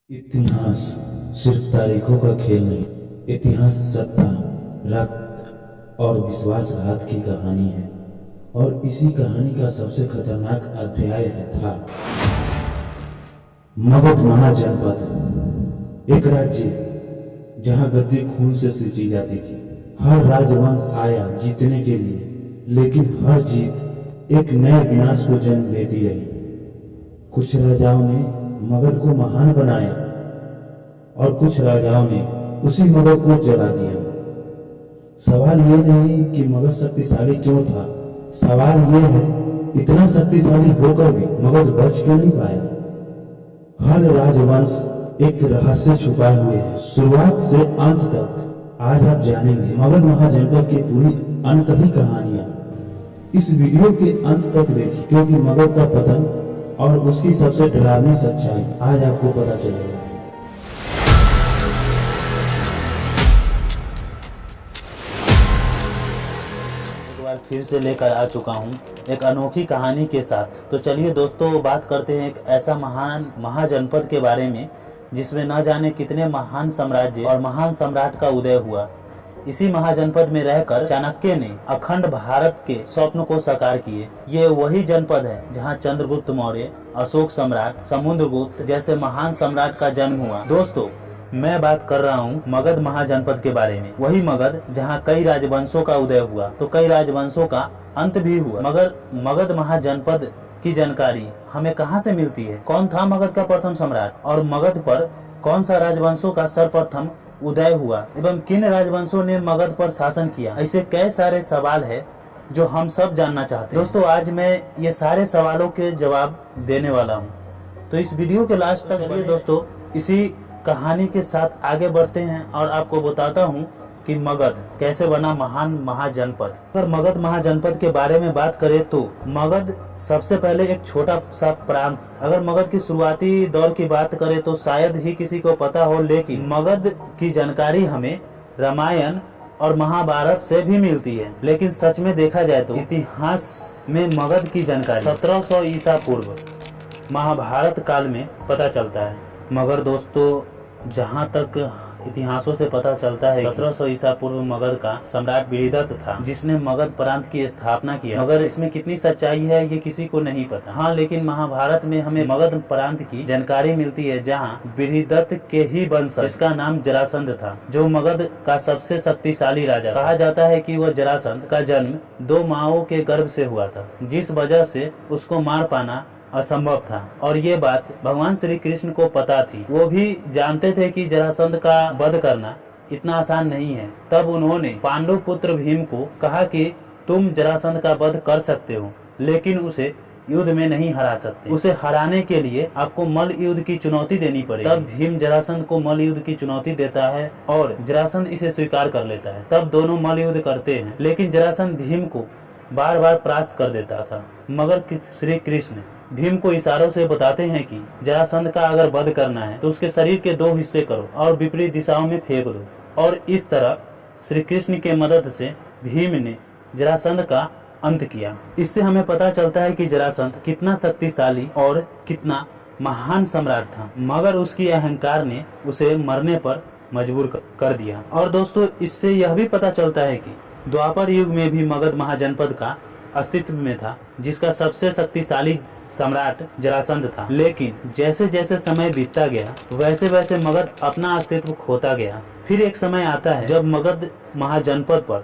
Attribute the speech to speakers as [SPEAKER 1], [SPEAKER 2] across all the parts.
[SPEAKER 1] इतिहास सिर्फ तारीखों का खेल नहीं, इतिहास सत्ता, रक्त और विश्वासघात की कहानी है। और इसी कहानी का सबसे खतरनाक अध्याय था मगध महाजनपद। एक राज्य जहां गद्दी खून से सींची जाती थी। हर राजवंश आया जीतने के लिए, लेकिन हर जीत एक नए विनाश को जन्म देती रही। कुछ राजाओं ने मगध को महान बनाया और कुछ राजाओं ने उसी मगध को जला दिया। सवाल ये नहीं कि मगध शक्तिशाली क्यों था, सवाल ये है इतना शक्तिशाली होकर भी मगध बच क्यों नहीं पाया। हर राजवंश एक रहस्य छुपाए हुए है, शुरुआत से अंत तक। आज आप जानेंगे मगध महाजनपद की पूरी अनकही कहानियां। इस वीडियो के अंत तक देखिए, क्योंकि मगध का पतन और उसकी सबसे डरावनी सच्चाई आज आपको पता चलेगा।
[SPEAKER 2] एक बार फिर से लेकर आ चुका हूँ एक अनोखी कहानी के साथ। तो चलिए दोस्तों, बात करते हैं एक ऐसा महान महाजनपद के बारे में जिसमें न जाने कितने महान साम्राज्य और महान सम्राट का उदय हुआ। इसी महाजनपद में रहकर चाणक्य ने अखंड भारत के स्वप्न को साकार किए। ये वही जनपद है जहाँ चंद्रगुप्त मौर्य, अशोक सम्राट, समुद्रगुप्त जैसे महान सम्राट का जन्म हुआ। दोस्तों, मैं बात कर रहा हूँ मगध महाजनपद के बारे में। वही मगध जहाँ कई राजवंशों का उदय हुआ तो कई राजवंशों का अंत भी हुआ। मगर मगध महाजनपद की जानकारी हमें कहाँ से मिलती है? कौन था मगध का प्रथम सम्राट और मगध पर कौन सा राजवंशों का सर्वप्रथम उदय हुआ एवं किन राजवंशों ने मगध पर शासन किया? ऐसे कई सारे सवाल है जो हम सब जानना चाहते हैं। दोस्तों, आज मैं ये सारे सवालों के जवाब देने वाला हूँ, तो इस वीडियो के लास्ट तक चलिए दोस्तों इसी कहानी के साथ आगे बढ़ते हैं और आपको बताता हूँ कि मगध कैसे बना महान महाजनपद। अगर मगध महाजनपद के बारे में बात करें तो मगध सबसे पहले एक छोटा सा प्रांत। अगर मगध की शुरुआती दौर की बात करें तो शायद ही किसी को पता हो, लेकिन मगध की जानकारी हमें रामायण और महाभारत से भी मिलती है। लेकिन सच में देखा जाए तो इतिहास में मगध की जानकारी 1700 ईसा पूर्व महाभारत काल में पता चलता है। मगर दोस्तों, जहाँ तक इतिहासों से पता चलता है 1700 ईसा पूर्व मगध का सम्राट बृहदत्त था जिसने मगध प्रांत की स्थापना किया। मगर इसमें कितनी सच्चाई है ये किसी को नहीं पता। हाँ, लेकिन महाभारत में हमें मगध प्रांत की जानकारी मिलती है जहाँ बृहदत्त के ही वंशज, जिसका नाम जरासंध था, जो मगध का सबसे शक्तिशाली राजा। कहा जाता है कि वह जरासंध का जन्म 2 माओं के गर्भ से हुआ था, जिस वजह से उसको मार पाना असंभव था। और ये बात भगवान श्री कृष्ण को पता थी। वो भी जानते थे कि जरासंध का वध करना इतना आसान नहीं है। तब उन्होंने पांडु पुत्र भीम को कहा कि तुम जरासंध का वध कर सकते हो, लेकिन उसे युद्ध में नहीं हरा सकते। उसे हराने के लिए आपको मल्ल युद्ध की चुनौती देनी पड़ेगी। तब भीम जरासंध को मल्ल युद्ध की चुनौती देता है और जरासंध इसे स्वीकार कर लेता है। तब दोनों मल्ल युद्ध करते हैं, लेकिन जरासंध भीम को बार बार परास्त कर देता था। मगर श्री कृष्ण भीम को इशारों से बताते हैं कि जरासंध का अगर वध करना है तो उसके शरीर के 2 हिस्से करो और विपरीत दिशाओं में फेंक दो। और इस तरह श्री कृष्ण के मदद से भीम ने जरासंध का अंत किया। इससे हमें पता चलता है कि जरासंध कितना शक्तिशाली और कितना महान सम्राट था, मगर उसकी अहंकार ने उसे मरने पर मजबूर कर दिया। और दोस्तों, इससे यह भी पता चलता है कि द्वापर युग में भी मगध महाजनपद का अस्तित्व में था, जिसका सबसे शक्तिशाली सम्राट जरासंध था। लेकिन जैसे जैसे समय बीतता गया वैसे वैसे मगध अपना अस्तित्व खोता गया। फिर एक समय आता है जब मगध महाजनपद पर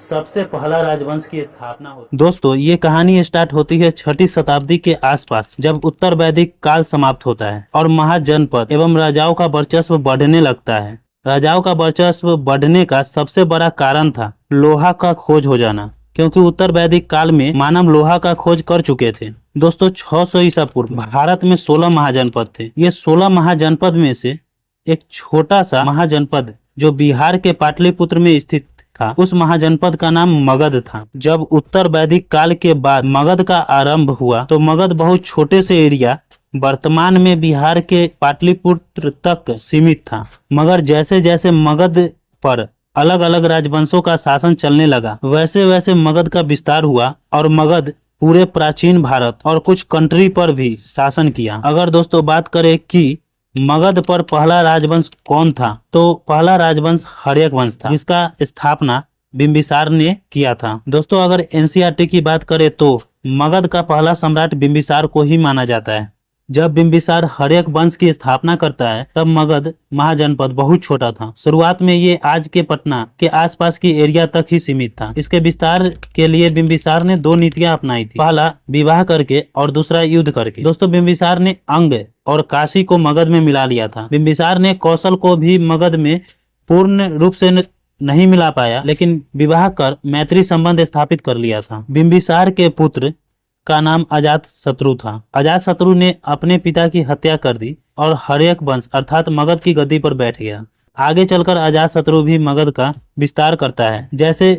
[SPEAKER 2] सबसे पहला राजवंश की स्थापना होती है। दोस्तों, ये कहानी स्टार्ट होती है 6ठी शताब्दी के आसपास, जब उत्तर वैदिक काल समाप्त होता है और महाजनपद एवं राजाओं का वर्चस्व बढ़ने लगता है। राजाओं का वर्चस्व बढ़ने का सबसे बड़ा कारण था लोहा का खोज हो जाना, क्योंकि उत्तर वैदिक काल में मानव लोहा का खोज कर चुके थे। दोस्तों, 600 ईसा पूर्व भारत में 16 महाजनपद थे। ये 16 महाजनपद में से एक छोटा सा महाजनपद जो बिहार के पाटलिपुत्र में स्थित था, उस महाजनपद का नाम मगध था। जब उत्तर वैदिक काल के बाद मगध का आरंभ हुआ तो मगध बहुत छोटे से एरिया वर्तमान में बिहार के पाटलिपुत्र तक सीमित था। मगर जैसे जैसे मगध पर अलग अलग राजवंशों का शासन चलने लगा वैसे वैसे मगध का विस्तार हुआ और मगध पूरे प्राचीन भारत और कुछ कंट्री पर भी शासन किया। अगर दोस्तों बात करें कि मगध पर पहला राजवंश कौन था? तो पहला राजवंश हर्यक वंश था, जिसका स्थापना बिंबिसार ने किया था। दोस्तों अगर एनसीईआरटी की बात करें तो मगध का पहला सम्राट बिंबिसार को ही माना जाता है। जब बिंबिसार हर्यक वंश की स्थापना करता है तब मगध महाजनपद बहुत छोटा था। शुरुआत में ये आज के पटना के आसपास की एरिया तक ही सीमित था। इसके विस्तार के लिए बिंबिसार ने 2 नीतियां अपनाई थी, पहला विवाह करके और दूसरा युद्ध करके। दोस्तों बिंबिसार ने अंग और काशी को मगध में मिला लिया था। बिंबिसार ने कौशल को भी मगध में पूर्ण रूप से नहीं मिला पाया, लेकिन विवाह कर मैत्री संबंध स्थापित कर लिया था। बिंबिसार के पुत्र का नाम अजातशत्रु था। अजातशत्रु ने अपने पिता की हत्या कर दी और हर्यक वंश अर्थात मगध की गद्दी पर बैठ गया। आगे चलकर अजातशत्रु भी मगध का विस्तार करता है जैसे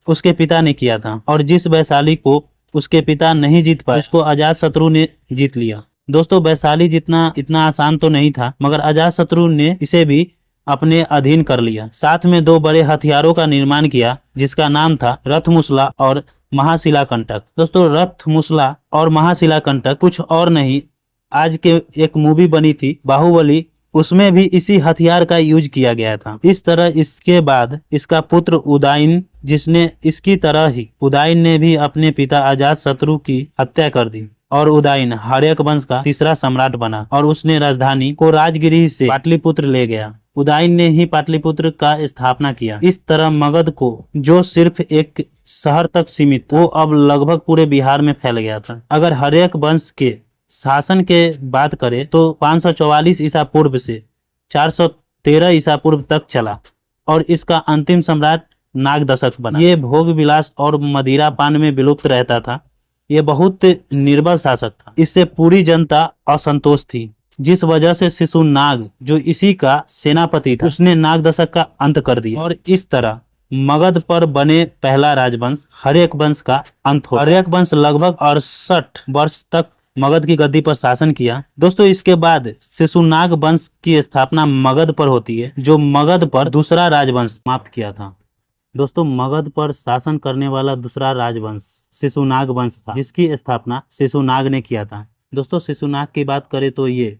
[SPEAKER 2] उसके पिता ने किया था, और जिस वैशाली को उसके पिता नहीं जीत पाए उसको अजातशत्रु ने जीत लिया। दोस्तों वैशाली जितना इतना आसान तो नहीं था, मगर अजातशत्रु ने इसे भी अपने अधीन कर लिया। साथ में 2 बड़े हथियारों का निर्माण किया जिसका नाम था रथमुसला और महाशिलाकंटक। दोस्तों रथमुसला और महाशिलाकंटक कुछ और नहीं, आज के एक मूवी बनी थी बाहुबली, उसमें भी इसी हथियार का यूज किया गया था। इस तरह इसके बाद इसका पुत्र उदयन, जिसने इसकी तरह ही उदयन ने भी अपने पिता अजातशत्रु की हत्या कर दी और उदयन हर्यक वंश का तीसरा सम्राट बना और उसने राजधानी को राजगिरी से पाटलिपुत्र ले गया। उदयन ने ही पाटलिपुत्र का स्थापना किया। इस तरह मगध को जो सिर्फ एक शहर तक सीमित था वो अब लगभग पूरे बिहार में फैल गया था। अगर हर्यक वंश के शासन के बात करें तो 544 ईसा पूर्व से 413 ईसा पूर्व तक चला और इसका अंतिम सम्राट नागदशक बना। ये भोग विलास और मदिरा पान में विलुप्त रहता था। ये बहुत निर्बल शासक था। इससे पूरी जनता असंतोष थी, जिस वजह से शिशुनाग जो इसी का सेनापति था उसने नागदशक का अंत कर दिया और इस तरह मगध पर बने पहला राजवंश हर्यक वंश का अंत हो। हर्यक वंश लगभग 68 वर्ष तक मगध की गद्दी पर शासन किया। दोस्तों इसके बाद शिशुनाग वंश की स्थापना मगध पर होती है, जो मगध पर दूसरा राजवंश समाप्त किया था। दोस्तों मगध पर शासन करने वाला दूसरा राजवंश शिशुनाग वंश था, जिसकी स्थापना शिशुनाग ने किया था। दोस्तों शिशुनाग की बात करें तो ये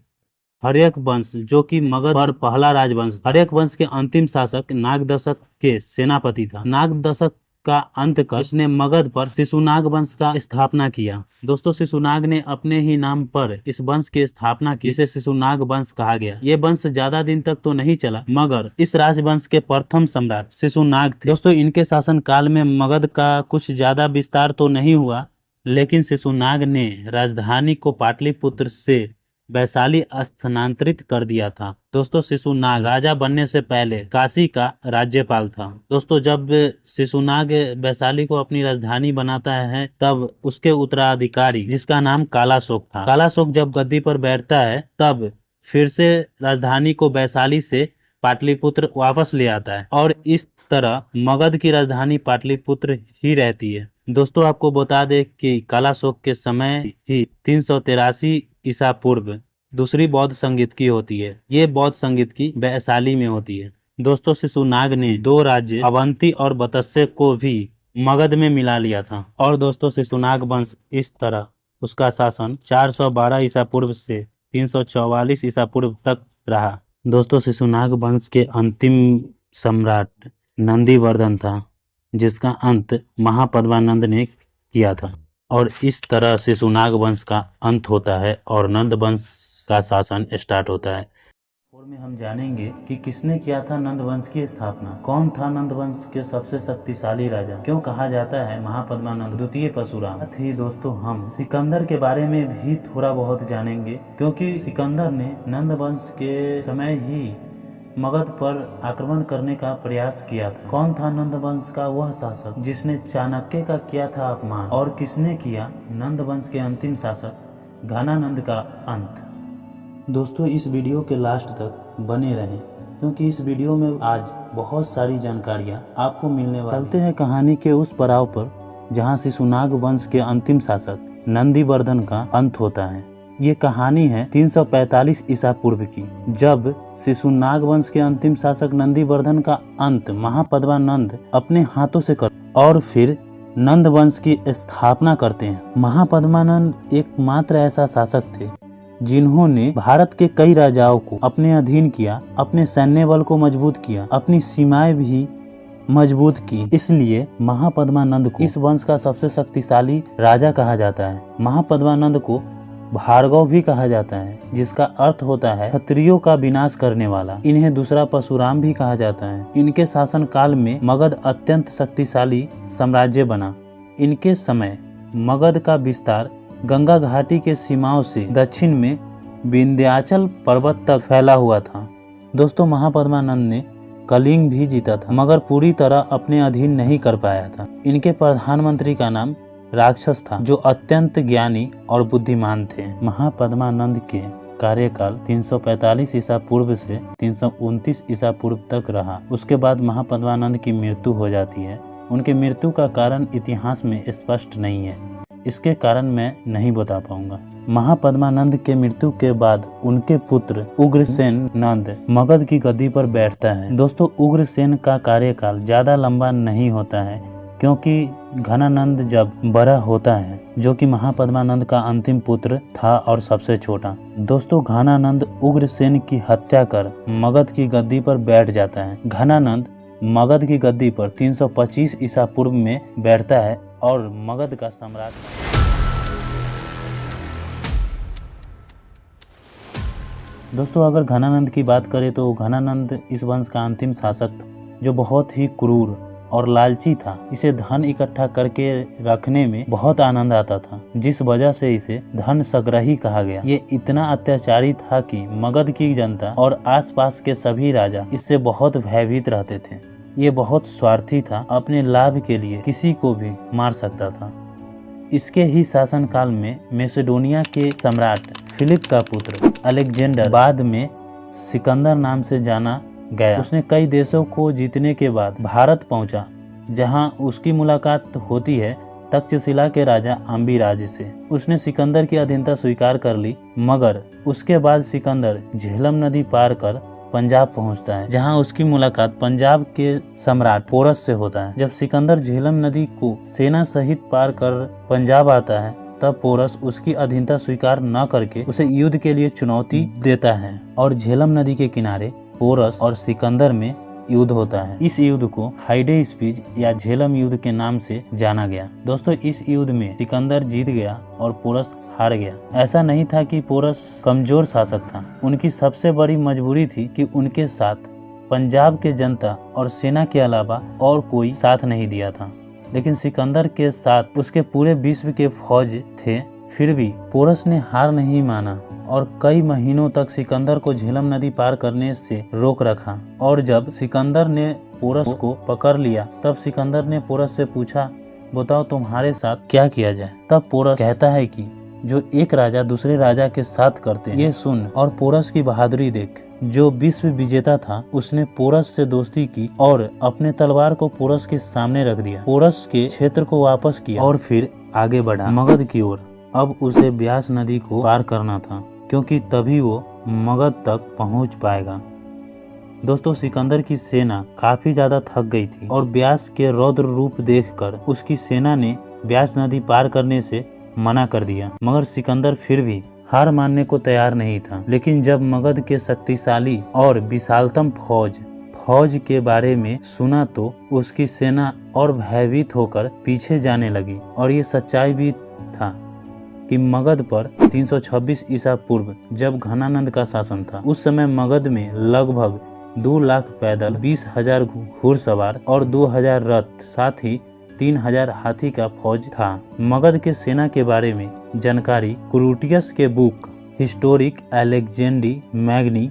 [SPEAKER 2] हर्यक वंश जो कि मगध पर पहला राजवंश, हर्यक वंश के अंतिम शासक नागदशक के सेनापति था। नागदशक का अंत कर इसने मगध पर शिशुनाग वंश का स्थापना किया। दोस्तों शिशुनाग ने अपने ही नाम पर इस वंश की स्थापना की, जिसे शिशुनाग वंश कहा गया। ये वंश ज्यादा दिन तक तो नहीं चला, मगर इस राजवंश के प्रथम सम्राट शिशुनाग थे। दोस्तों इनके शासन काल में मगध का कुछ ज्यादा विस्तार तो नहीं हुआ, लेकिन शिशुनाग ने राजधानी को पाटलिपुत्र से वैशाली स्थानांतरित कर दिया था। दोस्तों शिशुनाग राजा बनने से पहले काशी का राज्यपाल था। दोस्तों जब शिशुनाग वैशाली को अपनी राजधानी बनाता है तब उसके उत्तराधिकारी जिसका नाम कालाशोक था, कालाशोक जब गद्दी पर बैठता है तब फिर से राजधानी को वैशाली से पाटलिपुत्र वापस ले आता है और इस तरह मगध की राजधानी पाटलिपुत्र ही रहती है। दोस्तों आपको बता दें कि कालाशोक के समय ही 383 ईसा पूर्व दूसरी बौद्ध संगीत की होती है। ये बौद्ध संगीत की वैशाली में होती है। दोस्तों शिशुनाग ने 2 राज्य अवंती और बतस्से को भी मगध में मिला लिया था और दोस्तों शिशुनाग वंश इस तरह उसका शासन 412 ईसा पूर्व से 344 ईसा पूर्व तक रहा। दोस्तों शिशुनाग वंश के अंतिम सम्राट नंदीवर्धन था, जिसका अंत महापद्मानंद ने किया था और इस तरह शिशुनाग वंश का अंत होता है और नंद वंश का शासन स्टार्ट होता है। और में हम जानेंगे कि किसने किया था नंद वंश की स्थापना, कौन था नंद वंश के सबसे शक्तिशाली राजा, क्यों कहा जाता है महापद्मानंद द्वितीय परशुराम। साथ ही दोस्तों हम सिकंदर के बारे में भी थोड़ा बहुत जानेंगे, क्योंकि सिकंदर ने नंद वंश के समय ही मगध पर आक्रमण करने का प्रयास किया था। कौन था नंद वंश का वह शासक जिसने चाणक्य का किया था अपमान, और किसने किया नंद वंश के अंतिम शासक घनानंद का अंत। दोस्तों इस वीडियो के लास्ट तक बने रहें, क्योंकि इस वीडियो में आज बहुत सारी जानकारियां आपको मिलने वाली। चलते हैं कहानी के उस पड़ाव पर जहां शिशुनाग वंश के अंतिम शासक नंदीवर्धन का अंत होता है। ये कहानी है 345 ईसा पूर्व की, जब शिशुनाग वंश के अंतिम शासक नंदीवर्धन का अंत महापद्मानंद अपने हाथों से कर और फिर नंद वंश की स्थापना करते हैं। महापद्मानंद एकमात्र ऐसा शासक थे जिन्होंने भारत के कई राजाओं को अपने अधीन किया, अपने सैन्य बल को मजबूत किया, अपनी सीमाएं भी मजबूत की। इसलिए महापद्मानंद को इस वंश का सबसे शक्तिशाली राजा कहा जाता है। महापद्मानंद को भार्गव भी कहा जाता है, जिसका अर्थ होता है क्षत्रियों का विनाश करने वाला। इन्हें दूसरा परशुराम भी कहा जाता है। इनके शासन काल में मगध अत्यंत शक्तिशाली साम्राज्य बना। इनके समय मगध का विस्तार गंगा घाटी के सीमाओं से दक्षिण में विंध्याचल पर्वत तक फैला हुआ था। दोस्तों, महापद्मानंद ने कलिंग भी जीता था, मगर पूरी तरह अपने अधीन नहीं कर पाया था। इनके प्रधानमंत्री का नाम राक्षस था, जो अत्यंत ज्ञानी और बुद्धिमान थे। महापद्मानंद के कार्यकाल 345 ईसा पूर्व से 329 ईसा पूर्व तक रहा। उसके बाद महापद्मानंद की मृत्यु हो जाती है। उनके मृत्यु का कारण इतिहास में स्पष्ट नहीं है। इसके कारण मैं नहीं बता पाऊंगा। महापद्मानंद के मृत्यु के बाद उनके पुत्र उग्रसेन नंद मगध की गद्दी पर बैठता है। दोस्तों, उग्रसेन का कार्यकाल ज्यादा लंबा नहीं होता है, क्योंकि घनानंद जब बड़ा होता है, जो कि महापद्मानंद का अंतिम पुत्र था और सबसे छोटा। दोस्तों, घनानंद उग्रसेन की हत्या कर मगध की गद्दी पर बैठ जाता है। घनानंद मगध की गद्दी पर 325 ईसा पूर्व में बैठता है और मगध का सम्राट। दोस्तों, अगर घनानंद की बात करें तो घनानंद इस वंश का अंतिम शासक था, जो बहुत ही क्रूर और लालची था। इसे धन इकट्ठा करके रखने में बहुत आनंद आता था, जिस वजह से इसे धन संग्रही कहा गया। ये इतना अत्याचारी था कि मगध की जनता और आसपास के सभी राजा इससे बहुत भयभीत रहते थे। ये बहुत स्वार्थी था, अपने लाभ के लिए किसी को भी मार सकता था। इसके ही शासनकाल में मैसेडोनिया के सम्राट फिलिप का पुत्र अलेक्जेंडर बाद में सिकंदर नाम से जाना गया। उसने कई देशों को जीतने के बाद भारत पहुंचा, जहां उसकी मुलाकात होती है तक्षशिला के राजा अम्बिराज से। उसने सिकंदर की अधीनता स्वीकार कर ली, मगर उसके बाद सिकंदर झेलम नदी पार कर पंजाब पहुंचता है, जहां उसकी मुलाकात पंजाब के सम्राट पोरस से होता है। जब सिकंदर झेलम नदी को सेना सहित पार कर पंजाब आता है, तब पोरस उसकी अधीनता स्वीकार न करके उसे युद्ध के लिए चुनौती देता है और झेलम नदी के किनारे पोरस और सिकंदर में युद्ध होता है। इस युद्ध को हाइडे स्पीच या झेलम युद्ध के नाम से जाना गया। दोस्तों, इस युद्ध में सिकंदर जीत गया और पोरस हार गया। ऐसा नहीं था कि पोरस कमजोर शासक था। उनकी सबसे बड़ी मजबूरी थी कि उनके साथ पंजाब के जनता और सेना के अलावा और कोई साथ नहीं दिया था। लेकिन सिकंदर के साथ उसके पूरे विश्व के फौज थे। फिर भी पोरस ने हार नहीं माना और कई महीनों तक सिकंदर को झेलम नदी पार करने से रोक रखा। और जब सिकंदर ने पोरस को पकड़ लिया, तब सिकंदर ने पोरस से पूछा, बताओ तुम्हारे साथ क्या किया जाए। तब पोरस कहता है कि जो एक राजा दूसरे राजा के साथ करते हैं, ये सुन और पोरस की बहादुरी देख। जो विश्व विजेता था, उसने पोरस से दोस्ती की और अपने तलवार को पोरस के सामने रख दिया। पोरस के क्षेत्र को वापस किया और फिर आगे बढ़ा मगध की ओर। अब उसे ब्यास नदी को पार करना था, क्योंकि तभी वो मगध तक पहुंच पाएगा। दोस्तों, सिकंदर की सेना काफी ज्यादा थक गई थी और ब्यास के रौद्र रूप देखकर उसकी सेना ने ब्यास नदी पार करने से मना कर दिया। मगर सिकंदर फिर भी हार मानने को तैयार नहीं था। लेकिन जब मगध के शक्तिशाली और विशालतम फौज के बारे में सुना, तो उसकी सेना और भयभीत होकर पीछे जाने लगी। और ये सच्चाई भी था कि मगध पर 326 ईसा पूर्व जब घनानंद का शासन था, उस समय मगध में लगभग 2 लाख पैदल, 20,000 घुड़सवार और 2,000 रथ, साथ ही 3,000 हाथी का फौज था। मगध के सेना के बारे में जानकारी क्रूटियस के बुक हिस्टोरिक अलेक्जेंडी मैग्नी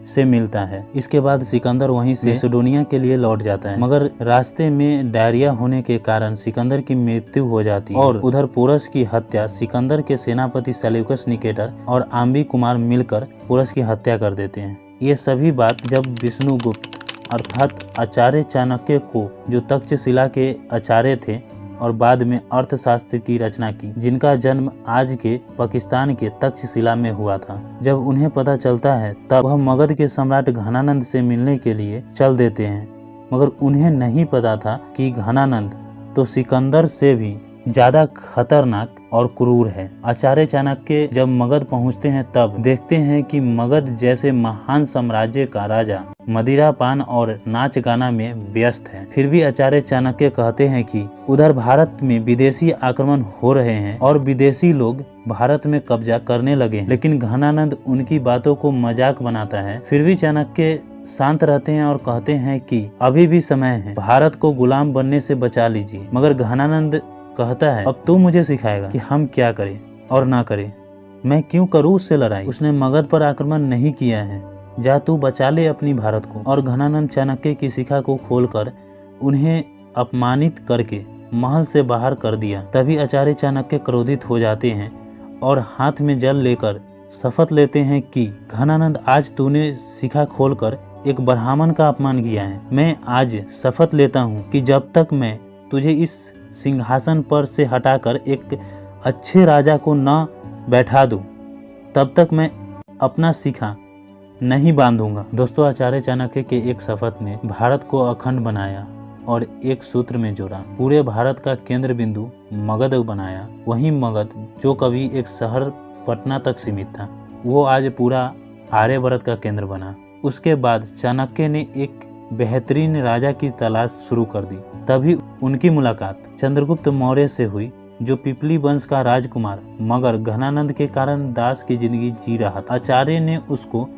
[SPEAKER 2] से मिलता है। इसके बाद सिकंदर वहीं से मैसेडोनिया के लिए लौट जाता है, मगर रास्ते में डायरिया होने के कारण सिकंदर की मृत्यु हो जाती है। और उधर पोरस की हत्या सिकंदर के सेनापति सेल्यूकस निकेटर और आम्बी कुमार मिलकर पोरस की हत्या कर देते हैं। ये सभी बात जब विष्णुगुप्त अर्थात आचार्य चाणक्य को, जो तक्षशिला के आचार्य थे और बाद में अर्थशास्त्र की रचना की, जिनका जन्म आज के पाकिस्तान के तक्षशिला में हुआ था, जब उन्हें पता चलता है, तब वह मगध के सम्राट घनानंद से मिलने के लिए चल देते हैं। मगर उन्हें नहीं पता था कि घनानंद तो सिकंदर से भी ज्यादा खतरनाक और क्रूर है। आचार्य चाणक्य जब मगध पहुंचते हैं तब देखते हैं कि मगध जैसे महान साम्राज्य का राजा मदिरा पान और नाच गाना में व्यस्त है। फिर भी आचार्य चाणक्य कहते हैं कि उधर भारत में विदेशी आक्रमण हो रहे हैं और विदेशी लोग भारत में कब्जा करने लगे हैं, लेकिन घनानंद उनकी बातों को मजाक बनाता है। फिर भी चाणक्य शांत रहते हैं और कहते हैं कि अभी भी समय है, भारत को गुलाम बनने से बचा लीजिए। मगर घनानंद कहता है अब तू मुझे सिखाएगा कि हम क्या करें और ना करें। मैं क्यों करूं उससे लड़ाई, उसने मगध पर आक्रमण नहीं किया है, जा तू बचा ले अपनी भारत को। और घनानंद चाणक्य की शिखा को खोलकर उन्हें अपमानित करके महल से बाहर कर दिया। तभी आचार्य चाणक्य क्रोधित हो जाते हैं और हाथ में जल लेकर शपथ लेते हैं कि घनानंद आज तूने शिखा खोलकर एक ब्राह्मण का अपमान किया है। मैं आज शपथ लेता हूँ कि जब तक मैं तुझे इस सिंहासन पर से हटाकर एक अच्छे राजा को न बैठा दूं, तब तक मैं अपना शिखा नहीं बांधूंगा। दोस्तों, आचार्य चाणक्य के एक शपथ ने भारत को अखंड बनाया और एक सूत्र में जोड़ा। पूरे भारत का केंद्र बिंदु मगध बनाया। वहीं मगध, जो कभी एक शहर पटना तक सीमित था, वो आज पूरा आर्यवर्त का केंद्र बना। उसके बाद चाणक्य ने एक बेहतरीन राजा की तलाश शुरू कर दी। तभी उनकी मुलाकात चंद्रगुप्त मौर्य से हुई, जो पिपली वंश का राजकुमार मगर घनानंद के कारण दास की जिंदगी जी रहा था। आचार्य ने उसको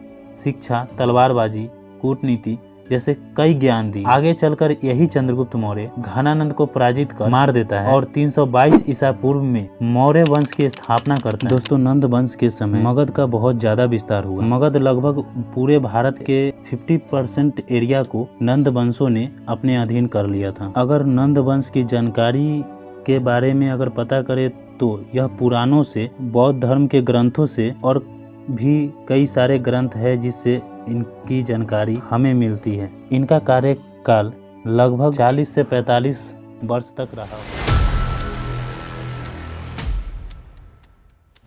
[SPEAKER 2] शिक्षा, तलवारबाजी, कूटनीति जैसे कई ज्ञान दी। आगे चलकर यही चंद्रगुप्त मौर्य घनानंद को पराजित कर मार देता है और 322 ईसा पूर्व में मौर्य वंश की स्थापना करता है। दोस्तों, नंद वंश के समय मगध का बहुत ज्यादा विस्तार हुआ। मगध लगभग पूरे भारत के 50% एरिया को नंद वंशों ने अपने अधीन कर लिया था। अगर नंद वंश की जानकारी के बारे में अगर पता करें तो यह पुराणों से, बौद्ध धर्म के ग्रंथों से और भी कई सारे ग्रंथ है जिससे इनकी जानकारी हमें मिलती है। इनका कार्यकाल लगभग 40 से 45 वर्ष तक रहा।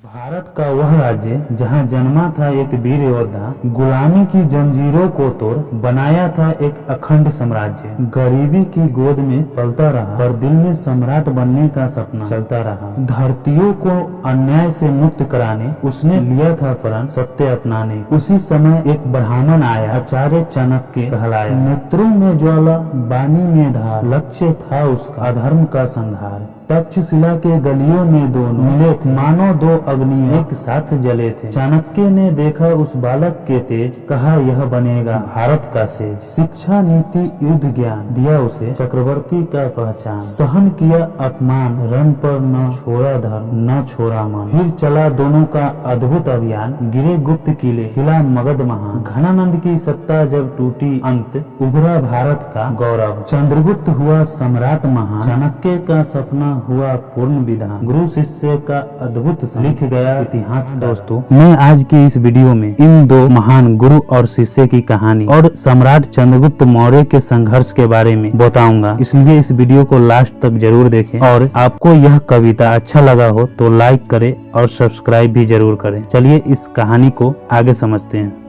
[SPEAKER 1] भारत का वह राज्य जहां जन्मा था एक वीर योद्धा, गुलामी की जंजीरों को तोड़ बनाया था एक अखंड साम्राज्य। गरीबी की गोद में पलता रहा पर दिल में सम्राट बनने का सपना चलता रहा। धरतियों को अन्याय से मुक्त कराने उसने लिया था प्रण सत्य अपनाने। उसी समय एक ब्राह्मण आया, आचार्य चाणक्य कहलाया। नेत्रों में ज्वाला, बानी में धार, लक्ष्य था उसका अधर्म का संहार। तक्षशिला के गलियों में दोनों मिले थे, मानो दो अग्नि एक साथ जले थे। चाणक्य ने देखा उस बालक के तेज, कहा यह बनेगा भारत का सेज। शिक्षा, नीति, युद्ध ज्ञान दिया उसे चक्रवर्ती का पहचान। सहन किया अपमान, रण पर न छोड़ा धर्म न छोड़ा मन। फिर चला दोनों का अद्भुत अभियान, गिरे गुप्त किले, हिला मगध महान। घनानंद की सत्ता जब टूटी अंत, उभरा भारत का गौरव। चंद्रगुप्त हुआ सम्राट महान, चाणक्य का सपना हुआ पूर्ण विधान। गुरु शिष्य का अद्भुत लिख गया इतिहास। दोस्तों, मैं आज की इस वीडियो में इन दो महान गुरु और शिष्य की कहानी और सम्राट चंद्रगुप्त मौर्य के संघर्ष के बारे में बताऊंगा, इसलिए इस वीडियो को लास्ट तक जरूर देखें। और आपको यह कविता अच्छा लगा हो तो लाइक करें और सब्सक्राइब भी जरूर करें। चलिए इस कहानी को आगे समझते हैं।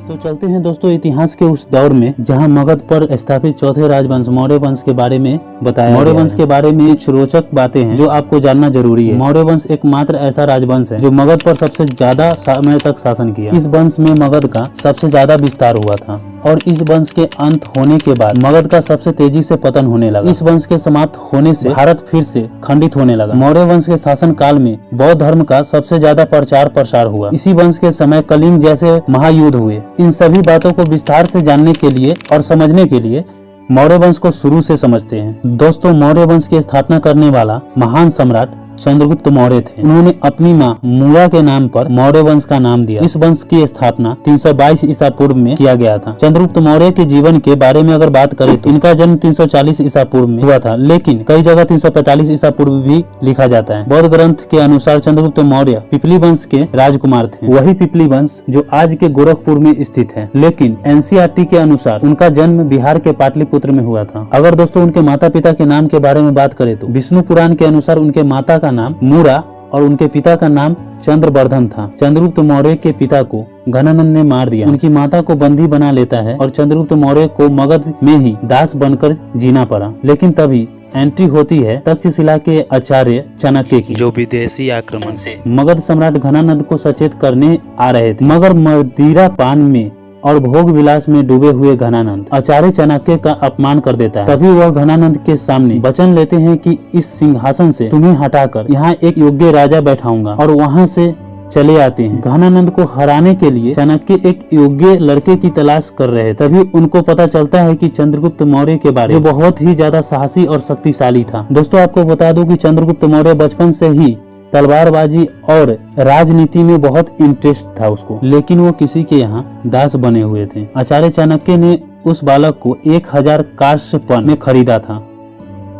[SPEAKER 2] तो चलते हैं दोस्तों इतिहास के उस दौर में जहां मगध पर स्थापित चौथे राजवंश मौर्य वंश के बारे में बताया। मौर्य वंश के बारे में कुछ रोचक बातें हैं जो आपको जानना जरूरी है। मौर्य वंश एकमात्र ऐसा राजवंश है जो मगध पर सबसे ज्यादा समय तक शासन किया। इस वंश में मगध का सबसे ज्यादा विस्तार हुआ था और इस वंश के अंत होने के बाद मगध का सबसे तेजी से पतन होने लगा। इस वंश के समाप्त होने से भारत फिर से खंडित होने लगा। मौर्य वंश के शासन काल में बौद्ध धर्म का सबसे ज्यादा प्रचार प्रसार हुआ। इसी वंश के समय कलिंग जैसे महायुद्ध हुए। इन सभी बातों को विस्तार से जानने के लिए और समझने के लिए मौर्य वंश को शुरू से समझते हैं। दोस्तों, मौर्य वंश की स्थापना करने वाला महान सम्राट चंद्रगुप्त मौर्य थे। उन्होंने अपनी मां मूरा के नाम पर मौर्य वंश का नाम दिया। इस वंश की स्थापना 322 ईसा पूर्व में किया गया था। चंद्रगुप्त मौर्य के जीवन के बारे में अगर बात करें तो इनका जन्म 340 ईसा पूर्व में हुआ था, लेकिन कई जगह 345 ईसा पूर्व भी लिखा जाता है। बौद्ध ग्रंथ के अनुसार चंद्रगुप्त मौर्य पिपली वंश के राजकुमार थे। वही पिपली वंश जो आज के गोरखपुर में स्थित है, लेकिन एनसीईआरटी के अनुसार उनका जन्म बिहार के पाटलिपुत्र में हुआ था। अगर दोस्तों उनके माता पिता के नाम के बारे में बात करें तो विष्णु पुराण के अनुसार उनके माता का नाम मूरा और उनके पिता का नाम चंद्रवर्धन था। चंद्रगुप्त मौर्य के पिता को घनानंद ने मार दिया। उनकी माता को बंदी बना लेता है और चंद्रगुप्त मौर्य को मगध में ही दास बनकर जीना पड़ा। लेकिन तभी एंट्री होती है तक्षशिला के आचार्य चाणक्य की, जो विदेशी आक्रमण से मगध सम्राट घनानंद को सचेत करने आ रहे थे, मगर मदिरा पान में और भोग विलास में डूबे हुए घनानंद आचार्य चाणक्य का अपमान कर देता है। तभी वह घनानंद के सामने वचन लेते हैं कि इस सिंहासन से तुम्हें हटाकर यहाँ एक योग्य राजा बैठाऊंगा, और वहाँ से चले आते हैं। घनानंद को हराने के लिए चाणक्य एक योग्य लड़के की तलाश कर रहे। तभी उनको पता चलता है कि चंद्रगुप्त मौर्य के बारे में, जो बहुत ही ज्यादा साहसी और शक्तिशाली था। दोस्तों आपको बता दूं कि चंद्रगुप्त मौर्य बचपन से ही तलवारबाजी और राजनीति में बहुत इंटरेस्ट था उसको, लेकिन वो किसी के यहाँ दास बने हुए थे। आचार्य चाणक्य ने उस बालक को 1000 काश्यपन में खरीदा था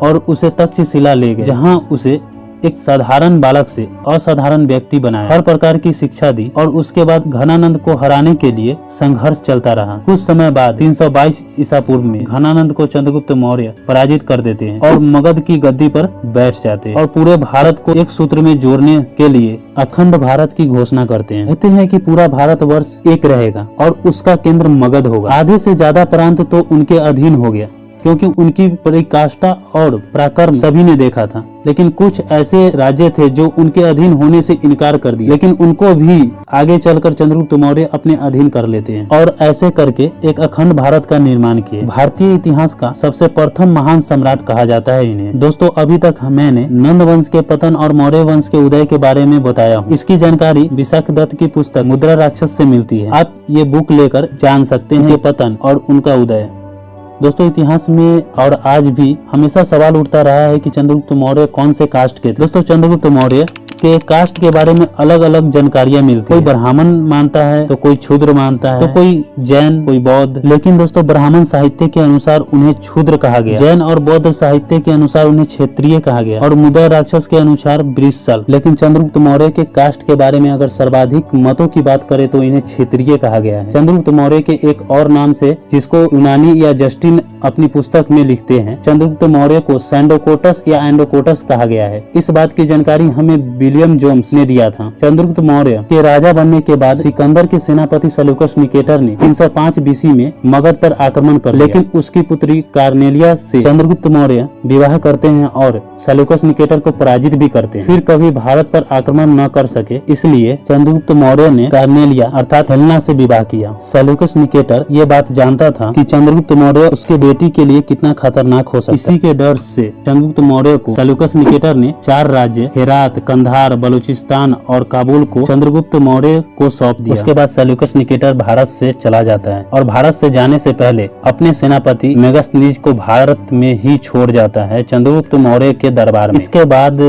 [SPEAKER 2] और उसे तक्षशिला ले गए, जहाँ उसे एक साधारण बालक से असाधारण व्यक्ति बनाया, हर प्रकार की शिक्षा दी, और उसके बाद घनानंद को हराने के लिए संघर्ष चलता रहा। कुछ समय बाद 322 ईसा पूर्व में घनानंद को चंद्रगुप्त मौर्य पराजित कर देते हैं और मगध की गद्दी पर बैठ जाते हैं और पूरे भारत को एक सूत्र में जोड़ने के लिए अखंड भारत की घोषणा करते हैं। कहते हैं कि पूरा भारतवर्ष एक रहेगा और उसका केंद्र मगध होगा। आधे से ज्यादा प्रांत तो उनके अधीन हो गया, क्योंकि उनकी पराकाष्ठा और पराक्रम सभी ने देखा था। लेकिन कुछ ऐसे राज्य थे जो उनके अधीन होने से इनकार कर दिए, लेकिन उनको भी आगे चलकर चंद्रगुप्त मौर्य अपने अधीन कर लेते हैं और ऐसे करके एक अखंड भारत का निर्माण किए। भारतीय इतिहास का सबसे प्रथम महान सम्राट कहा जाता है इन्हें। दोस्तों अभी तक मैंने नंद वंश के पतन और मौर्य वंश के उदय के बारे में बताया हूँ। इसकी जानकारी विशाख दत्त की पुस्तक मुद्रा राक्षस से मिलती है। आप ये बुक लेकर जान सकते हैं पतन और उनका उदय। दोस्तों इतिहास में और आज भी हमेशा सवाल उठता रहा है कि चंद्रगुप्त मौर्य कौन से कास्ट के थे। दोस्तों चंद्रगुप्त मौर्य के कास्ट के बारे में अलग अलग जानकारियां मिलती है। कोई ब्राह्मण मानता है तो कोई शूद्र मानता है, तो कोई जैन, कोई बौद्ध। लेकिन दोस्तों ब्राह्मण साहित्य के अनुसार उन्हें शूद्र कहा गया, जैन और बौद्ध साहित्य के अनुसार उन्हें क्षत्रिय कहा गया और मुद्रा राक्षस के अनुसार वृषल। लेकिन चंद्रगुप्त मौर्य के कास्ट के बारे में अगर सर्वाधिक मतों की बात करें तो इन्हें क्षत्रिय कहा गया है। चंद्रगुप्त मौर्य के एक और नाम से, जिसको यूनानी या जस्टिन अपनी पुस्तक में लिखते हैं, चंद्रगुप्त मौर्य को सैंडोकोटस या एंडोकोटस कहा गया है। इस बात की जानकारी हमें विलियम जोन्स ने दिया था। चंद्रगुप्त मौर्य के राजा बनने के बाद सिकंदर के सेनापति सेल्यूकस निकेटर ने 305 बीसी में मगध पर आक्रमण कर लिया, लेकिन उसकी पुत्री कार्नेलिया से चंद्रगुप्त मौर्य विवाह करते हैं और सेल्यूकस निकेटर को पराजित भी करते हैं। फिर कभी भारत पर आक्रमण न कर सके, इसलिए चंद्रगुप्त मौर्य ने कार्नेलिया अर्थात हेलेना से विवाह किया। सेल्यूकस निकेटर ये बात जानता था कि चंद्रगुप्त मौर्य उसके बेटी के लिए कितना खतरनाक हो सकता है। इसी के डर से चंद्रगुप्त मौर्य को सेल्यूकस निकेटर ने 4 राज्य हेरात, कंधार, बलूचिस्तान और काबुल को चंद्रगुप्त मौर्य को सौंप दिया। उसके बाद सेल्यूकस निकेटर भारत से चला जाता है और भारत से जाने से पहले अपने सेनापति मेगस्थनीज को भारत में ही छोड़ जाता है चंद्रगुप्त मौर्य के दरबार में। इसके बाद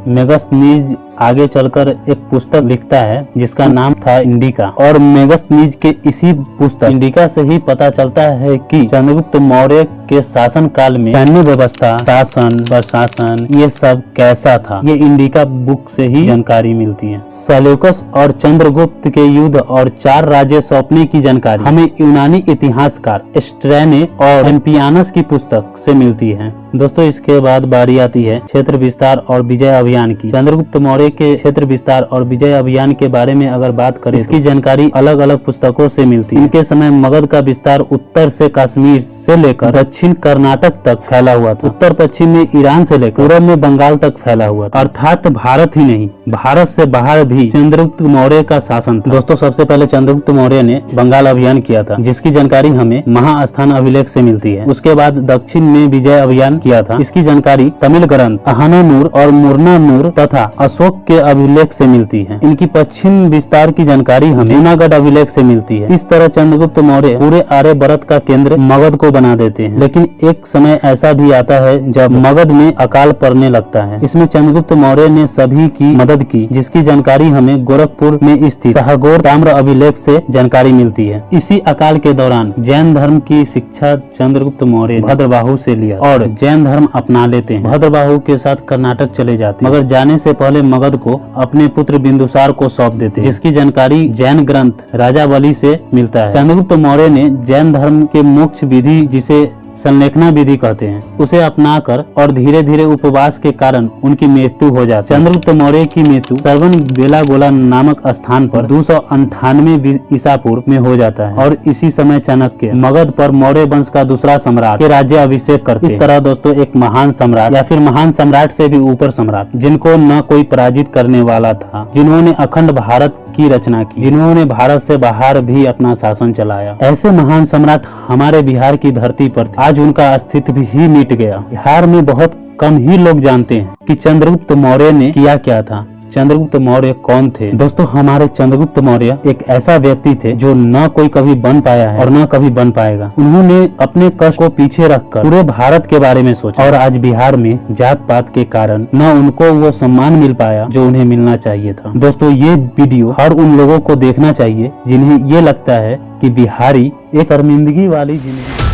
[SPEAKER 2] मेगस्थनीज आगे चलकर एक पुस्तक लिखता है जिसका नाम था इंडिका, और मेगस्थनीज के इसी पुस्तक इंडिका से ही पता चलता है कि चंद्रगुप्त मौर्य के शासन काल में सैन्य व्यवस्था, शासन, प्रशासन ये सब कैसा था, ये इंडिका बुक से ही जानकारी मिलती है। सेल्यूकस और चंद्रगुप्त के युद्ध और 4 राज्य सौंपने की जानकारी हमें यूनानी इतिहासकार स्ट्रैने और एम्पियानस की पुस्तक से मिलती है। दोस्तों इसके बाद बारी आती है क्षेत्र विस्तार और विजय अभियान की। चंद्रगुप्त मौर्य के क्षेत्र विस्तार और विजय अभियान के बारे में अगर बात करें, इसकी जानकारी अलग अलग पुस्तकों से मिलती है। इनके समय मगध का विस्तार उत्तर से कश्मीर से लेकर दक्षिण कर्नाटक तक फैला हुआ था, उत्तर पश्चिम में ईरान से लेकर पूर्व में बंगाल तक फैला हुआ था। अर्थात भारत ही नहीं, भारत से बाहर भी चंद्रगुप्त मौर्य का शासन था। दोस्तों सबसे पहले चंद्रगुप्त मौर्य ने बंगाल अभियान किया था, जिसकी जानकारी हमें महास्थान अभिलेख से मिलती है। उसके बाद दक्षिण में विजय अभियान किया था, इसकी जानकारी तमिल ग्रंथ अहानानूर और मुरनानूर तथा अशोक के अभिलेख से मिलती है। इनकी पश्चिम विस्तार की जानकारी हमें जूनागढ़ अभिलेख से मिलती है। इस तरह चंद्रगुप्त मौर्य पूरे आर्यभट्ट का केंद्र मगध को बना देते हैं। लेकिन एक समय ऐसा भी आता है जब मगध में अकाल पड़ने लगता है। इसमें चंद्रगुप्त मौर्य ने सभी की मदद की, जिसकी जानकारी हमें गोरखपुर में स्थित शाहगोर ताम्र अभिलेख से जानकारी मिलती है। इसी अकाल के दौरान जैन धर्म की शिक्षा चंद्रगुप्त मौर्य भद्रबाहु से लिया और जैन धर्म अपना लेते हैं। भद्रबाहु के साथ कर्नाटक चले जाते हैं, मगर जाने से पहले मगध को अपने पुत्र बिंदुसार को सौंप देते हैं, जिसकी जानकारी जैन ग्रंथ राजावली से मिलता है। चंद्रगुप्त मौर्य ने जैन धर्म के मोक्ष विधि, जिसे संलेखना विधि कहते हैं, उसे अपनाकर और धीरे धीरे उपवास के कारण उनकी मृत्यु हो जाती है। चंद्रगुप्त मौर्य की मृत्यु श्रवण बेलागोला नामक स्थान पर 298 ईसा पूर्व में हो जाता है और इसी समय चाणक्य मगध पर मौर्य वंश का दूसरा सम्राट के राज्य अभिषेक करते हैं। इस तरह दोस्तों एक महान सम्राट या फिर महान सम्राट से भी ऊपर सम्राट, जिनको न कोई पराजित करने वाला था, जिन्होंने अखंड भारत की रचना की, जिन्होंने भारत से बाहर भी अपना शासन चलाया, ऐसे महान सम्राट हमारे बिहार की धरती पर थे। आज उनका अस्तित्व ही मिट गया। बिहार में बहुत कम ही लोग जानते हैं कि चंद्रगुप्त मौर्य ने किया क्या था। चंद्रगुप्त मौर्य कौन थे? दोस्तों हमारे चंद्रगुप्त मौर्य एक ऐसा व्यक्ति थे जो न कोई कभी बन पाया है और न कभी बन पाएगा। उन्होंने अपने कष्ट को पीछे रखकर पूरे भारत के बारे में सोचा और आज बिहार में जात पात के कारण न उनको वो सम्मान मिल पाया जो उन्हें मिलना चाहिए था। दोस्तों ये वीडियो हर उन लोगों को देखना चाहिए जिन्हें ये लगता है कि बिहारी एक शर्मिंदगी वाली जिंदगी।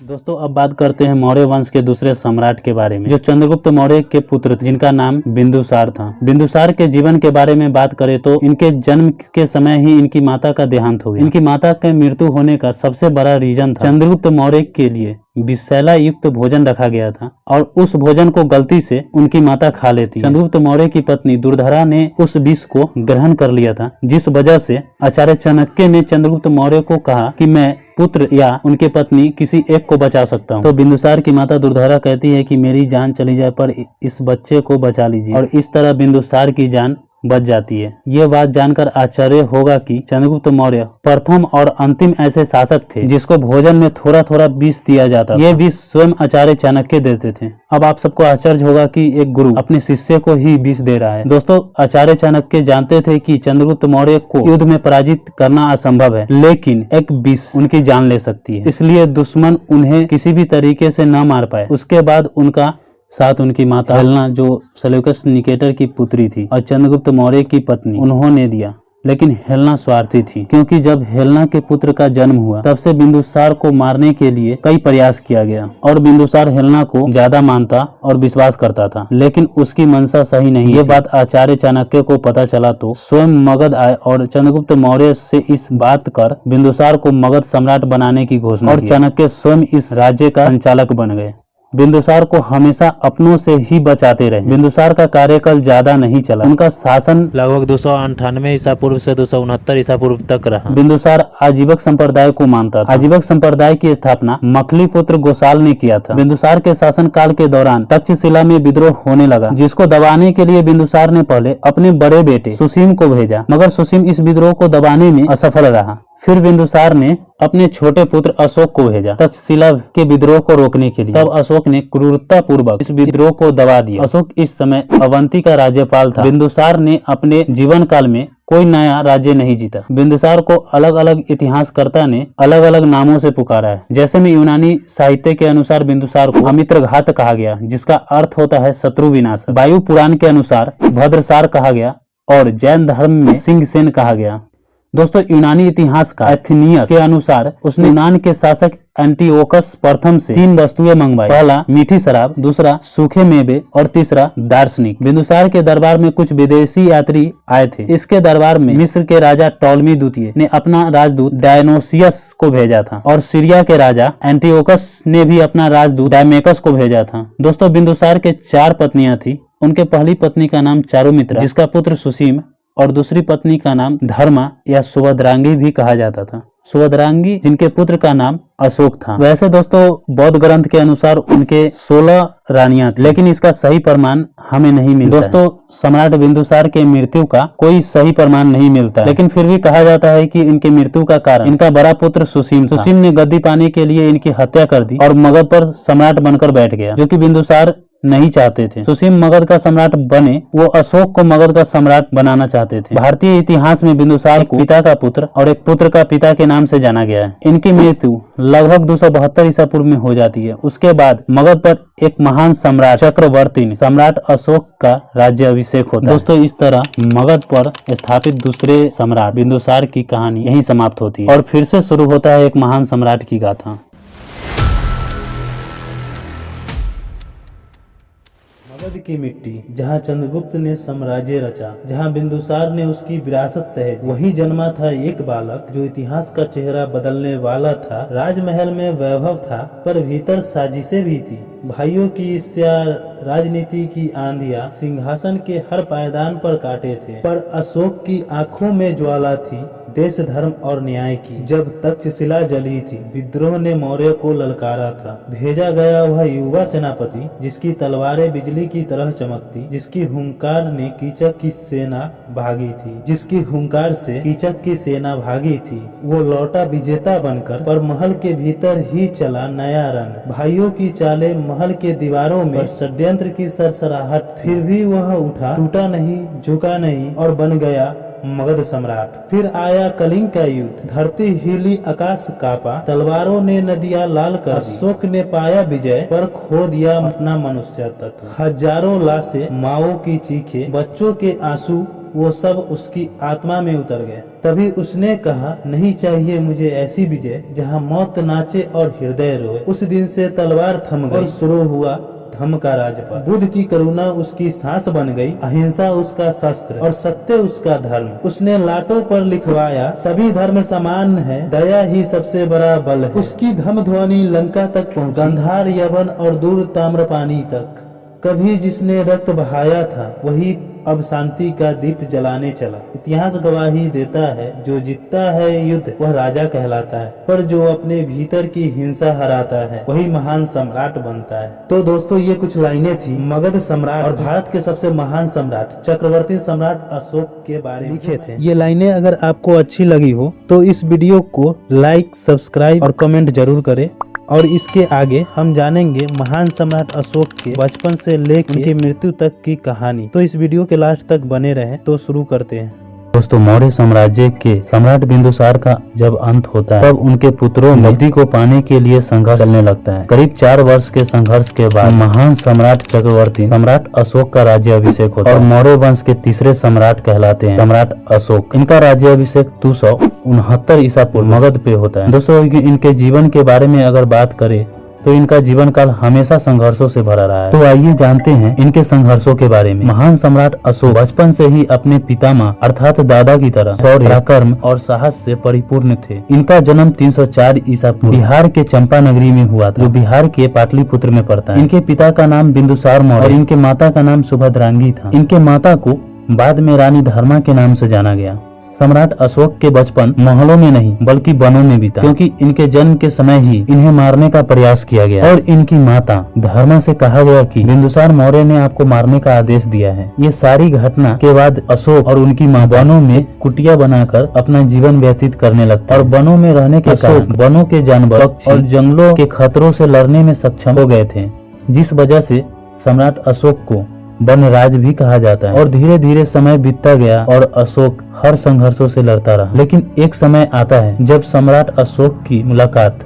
[SPEAKER 2] दोस्तों अब बात करते हैं मौर्य वंश के दूसरे सम्राट के बारे में, जो चंद्रगुप्त मौर्य के पुत्र थे, जिनका नाम बिंदुसार था। बिंदुसार के जीवन के बारे में बात करें तो इनके जन्म के समय ही इनकी माता का देहांत हो गया। इनकी माता के मृत्यु होने का सबसे बड़ा रीजन था चंद्रगुप्त मौर्य के लिए विषैला युक्त भोजन रखा गया था और उस भोजन को गलती से उनकी माता खा लेती। चंद्रगुप्त मौर्य की पत्नी दुर्धरा ने उस विष को ग्रहण कर लिया था, जिस वजह से आचार्य चाणक्य ने चंद्रगुप्त मौर्य को कहा कि मैं पुत्र या उनके पत्नी किसी एक को बचा सकता हूँ। तो बिंदुसार की माता दुर्धरा कहती है कि मेरी जान चली जाए पर इस बच्चे को बचा लीजिए, और इस तरह बिंदुसार की जान बच जाती है। ये बात जानकर आश्चर्य होगा कि चंद्रगुप्त मौर्य प्रथम और अंतिम ऐसे शासक थे जिसको भोजन में थोड़ा थोड़ा विष दिया जाता। ये विष स्वयं आचार्य चाणक्य देते थे। अब आप सबको आश्चर्य होगा कि एक गुरु अपने शिष्य को ही विष दे रहा है। दोस्तों आचार्य चाणक्य जानते थे कि चंद्रगुप्त मौर्य को युद्ध में पराजित करना असंभव है, लेकिन एक विष उनकी जान ले सकती है, इसलिए दुश्मन उन्हें किसी भी तरीके से न मार पाए। उसके बाद उनका साथ उनकी माता हेलेना, जो सेल्यूकस निकेटर की पुत्री थी और चंद्रगुप्त मौर्य की पत्नी, उन्होंने दिया। लेकिन हेलेना स्वार्थी थी, क्योंकि जब हेलेना के पुत्र का जन्म हुआ तब से बिंदुसार को मारने के लिए कई प्रयास किया गया और बिंदुसार हेलेना को ज्यादा मानता और विश्वास करता था, लेकिन उसकी मंशा सही नहीं। ये बात आचार्य चाणक्य को पता चला तो स्वयं मगध आए और चंद्रगुप्त मौर्य से इस बात कर बिंदुसार को मगध सम्राट बनाने की घोषणा और चाणक्य स्वयं इस राज्य का संचालक बन गए। बिंदुसार को हमेशा अपनों से ही बचाते रहे। बिंदुसार का कार्यकाल ज्यादा नहीं चला, उनका शासन
[SPEAKER 3] लगभग 298 ईसा पूर्व से 269 ईसा पूर्व तक रहा।
[SPEAKER 2] बिंदुसार आजीवक संप्रदाय को मानता था। आजीवक संप्रदाय की स्थापना मखली पुत्र गोसाल ने किया था। बिंदुसार के शासन काल के दौरान तक्षशिला में विद्रोह होने लगा, जिसको दबाने के लिए बिंदुसार ने पहले अपने बड़े बेटे सुसीम को भेजा, मगर सुसीम इस विद्रोह को दबाने में असफल रहा। फिर बिंदुसार ने अपने छोटे पुत्र अशोक को भेजा तक्षशिला के विद्रोह को रोकने के लिए। तब अशोक ने क्रूरता पूर्वक इस विद्रोह को दबा दिया। अशोक इस समय अवंती का राज्यपाल था। बिंदुसार ने अपने जीवन काल में कोई नया राज्य नहीं जीता। बिंदुसार को अलग अलग इतिहासकर्ता ने अलग अलग नामों से पुकारा है। जैसे में यूनानी साहित्य के अनुसार बिंदुसार को अमित्रघात कहा गया, जिसका अर्थ होता है शत्रु विनाश। वायु पुराण के अनुसार भद्रसार कहा गया और जैन धर्म में सिंहसेन कहा गया। दोस्तों यूनानी इतिहास का एथेनियस के अनुसार उसने यूनान के शासक एंटिओकस प्रथम से 3 वस्तुएं मंगवाई। पहला मीठी शराब, दूसरा सूखे मेवे और तीसरा दार्शनिक। बिंदुसार के दरबार में कुछ विदेशी यात्री आए थे। इसके दरबार में मिस्र के राजा टॉलमी द्वितीय ने अपना राजदूत डायनोसियस को भेजा था और सीरिया के राजा एंटिओकस ने भी अपना राजदूत डायमेकस को भेजा था। दोस्तों बिंदुसार के 4 पत्नियां थी। उनके पहली पत्नी का नाम चारुमित्रा, जिसका पुत्र सुसीम, और दूसरी पत्नी का नाम धर्मा या सुभद्रांगी भी कहा जाता था। सुभद्रांगी जिनके पुत्र का नाम अशोक था। वैसे दोस्तों बौद्ध ग्रंथ के अनुसार उनके 16 रानियां थी, लेकिन इसका सही प्रमाण हमें नहीं मिलता। दोस्तों सम्राट बिंदुसार के मृत्यु का कोई सही प्रमाण नहीं मिलता, लेकिन फिर भी कहा जाता है कि इनके मृत्यु का कारण इनका बड़ा पुत्र सुसीम ने गद्दी पाने के लिए इनकी हत्या कर दी और मगध पर सम्राट बनकर बैठ गया, जो कि बिंदुसार नहीं चाहते थे। सुसीम मगध का सम्राट बने, वो अशोक को मगध का सम्राट बनाना चाहते थे। भारतीय इतिहास में बिंदुसार को पिता का पुत्र और एक पुत्र का पिता के नाम से जाना गया है। इनकी मृत्यु लगभग 272 ईसा पूर्व में हो जाती है। उसके बाद मगध पर एक महान सम्राट चक्रवर्ती सम्राट अशोक का राज्य अभिषेक होता है। दोस्तों इस तरह मगध पर स्थापित दूसरे सम्राट बिंदुसार की कहानी यहीं समाप्त होती है और फिर से शुरू होता है एक महान सम्राट की गाथा। मगध की मिट्टी जहाँ चंद्रगुप्त ने साम्राज्य रचा, जहाँ बिंदुसार ने उसकी विरासत सहेजी, वहीं जन्मा था एक बालक जो इतिहास का चेहरा बदलने वाला था। राजमहल में वैभव था पर भीतर साजिशें भी थी। भाइयों की ईर्ष्या, राजनीति की आंधियां सिंहासन के हर पायदान पर काटे थे, पर अशोक की आंखों में ज्वाला थी देश, धर्म और न्याय की। जब तक्षशिला जली थी, विद्रोह ने मौर्य को ललकारा था। भेजा गया वह युवा सेनापति जिसकी तलवारें बिजली की तरह चमकती, जिसकी हुंकार ने कीचक की सेना भागी थी, जिसकी हुंकार से कीचक की सेना भागी थी। वो लौटा विजेता बनकर, पर महल के भीतर ही चला नया रंग। भाइयों की चालें महल के दीवारों में, षड्यंत्र की सरसराहट। फिर भी वह उठा, टूटा नहीं, झुका नहीं और बन गया मगध सम्राट। फिर आया कलिंग का युद्ध, धरती हिली, आकाश कांपा, तलवारों ने नदियां लाल कर दी। अशोक ने पाया विजय पर खो दिया अपना मनुष्य तत्व। हजारों लाशें, माओ की चीखें, बच्चों के आंसू, वो सब उसकी आत्मा में उतर गए। तभी उसने कहा, नहीं चाहिए मुझे ऐसी विजय जहाँ मौत नाचे और हृदय रोए। उस दिन से तलवार थम गई और शुरू हुआ धर्म का राजपथ। बुद्ध की करुणा उसकी सांस बन गई, अहिंसा उसका शस्त्र और सत्य उसका धर्म। उसने लाटों पर लिखवाया, सभी धर्म समान है, दया ही सबसे बड़ा बल है। उसकी धर्म ध्वनि लंका तक पहुंची, गंधार, यवन और दूर ताम्रपानी तक। कभी जिसने रक्त बहाया था वही अब शांति का दीप जलाने चला। इतिहास गवाही देता है, जो जीतता है युद्ध वह राजा कहलाता है, पर जो अपने भीतर की हिंसा हराता है वही महान सम्राट बनता है। तो दोस्तों, ये कुछ लाइनें थी मगध सम्राट और भारत के सबसे महान सम्राट चक्रवर्ती सम्राट अशोक के बारे में लिखे थे। ये लाइनें अगर आपको अच्छी लगी हो तो इस वीडियो को लाइक, सब्सक्राइब और कमेंट जरूर करें। और इसके आगे हम जानेंगे महान सम्राट अशोक के बचपन से लेकर उनकी मृत्यु तक की कहानी। तो इस वीडियो के लास्ट तक बने रहें। तो शुरू करते हैं।
[SPEAKER 3] दोस्तों, मौर्य साम्राज्य के सम्राट बिंदुसार का जब अंत होता है तब उनके पुत्रों में गद्दी को पाने के लिए संघर्ष चलने लगता है। करीब 4 वर्ष के संघर्ष के बाद महान सम्राट चक्रवर्ती सम्राट अशोक का राज्याभिषेक होता है और मौर्य वंश के तीसरे सम्राट कहलाते हैं सम्राट अशोक। इनका राज्याभिषेक 269 ईसा पूर्व मगध पे होता है। दोस्तों, इनके जीवन के बारे में अगर बात करें तो इनका जीवन काल हमेशा संघर्षों से भरा रहा है। तो आइए जानते हैं इनके संघर्षों के बारे में। महान सम्राट अशोक बचपन से ही अपने पितामह अर्थात दादा की तरह शौर्य, पराक्रम और साहस से परिपूर्ण थे। इनका जन्म 304 ईसा पूर्व बिहार के चंपा नगरी में हुआ था, जो बिहार के पाटलिपुत्र में पड़ता है। इनके पिता का नाम बिंदुसार मौर्य और इनके माता का नाम सुभद्रांगी था। इनके माता को बाद में रानी धर्मा के नाम से जाना गया। सम्राट अशोक के बचपन महलों में नहीं बल्कि वनों में बीता, क्योंकि इनके जन्म के समय ही इन्हें मारने का प्रयास किया गया और इनकी माता धर्मा से कहा गया कि बिंदुसार मौर्य ने आपको मारने का आदेश दिया है। ये सारी घटना के बाद अशोक और उनकी माँ वनों में कुटिया बनाकर अपना जीवन व्यतीत करने लगता और वनों में रहने के कारण वनों के जानवर और जंगलों के खतरों से लड़ने में सक्षम हो गए थे, जिस वजह से सम्राट अशोक को वनराज भी कहा जाता है। और धीरे धीरे समय बीतता गया और अशोक हर संघर्षों से लड़ता रहा। लेकिन एक समय आता है जब सम्राट अशोक की मुलाकात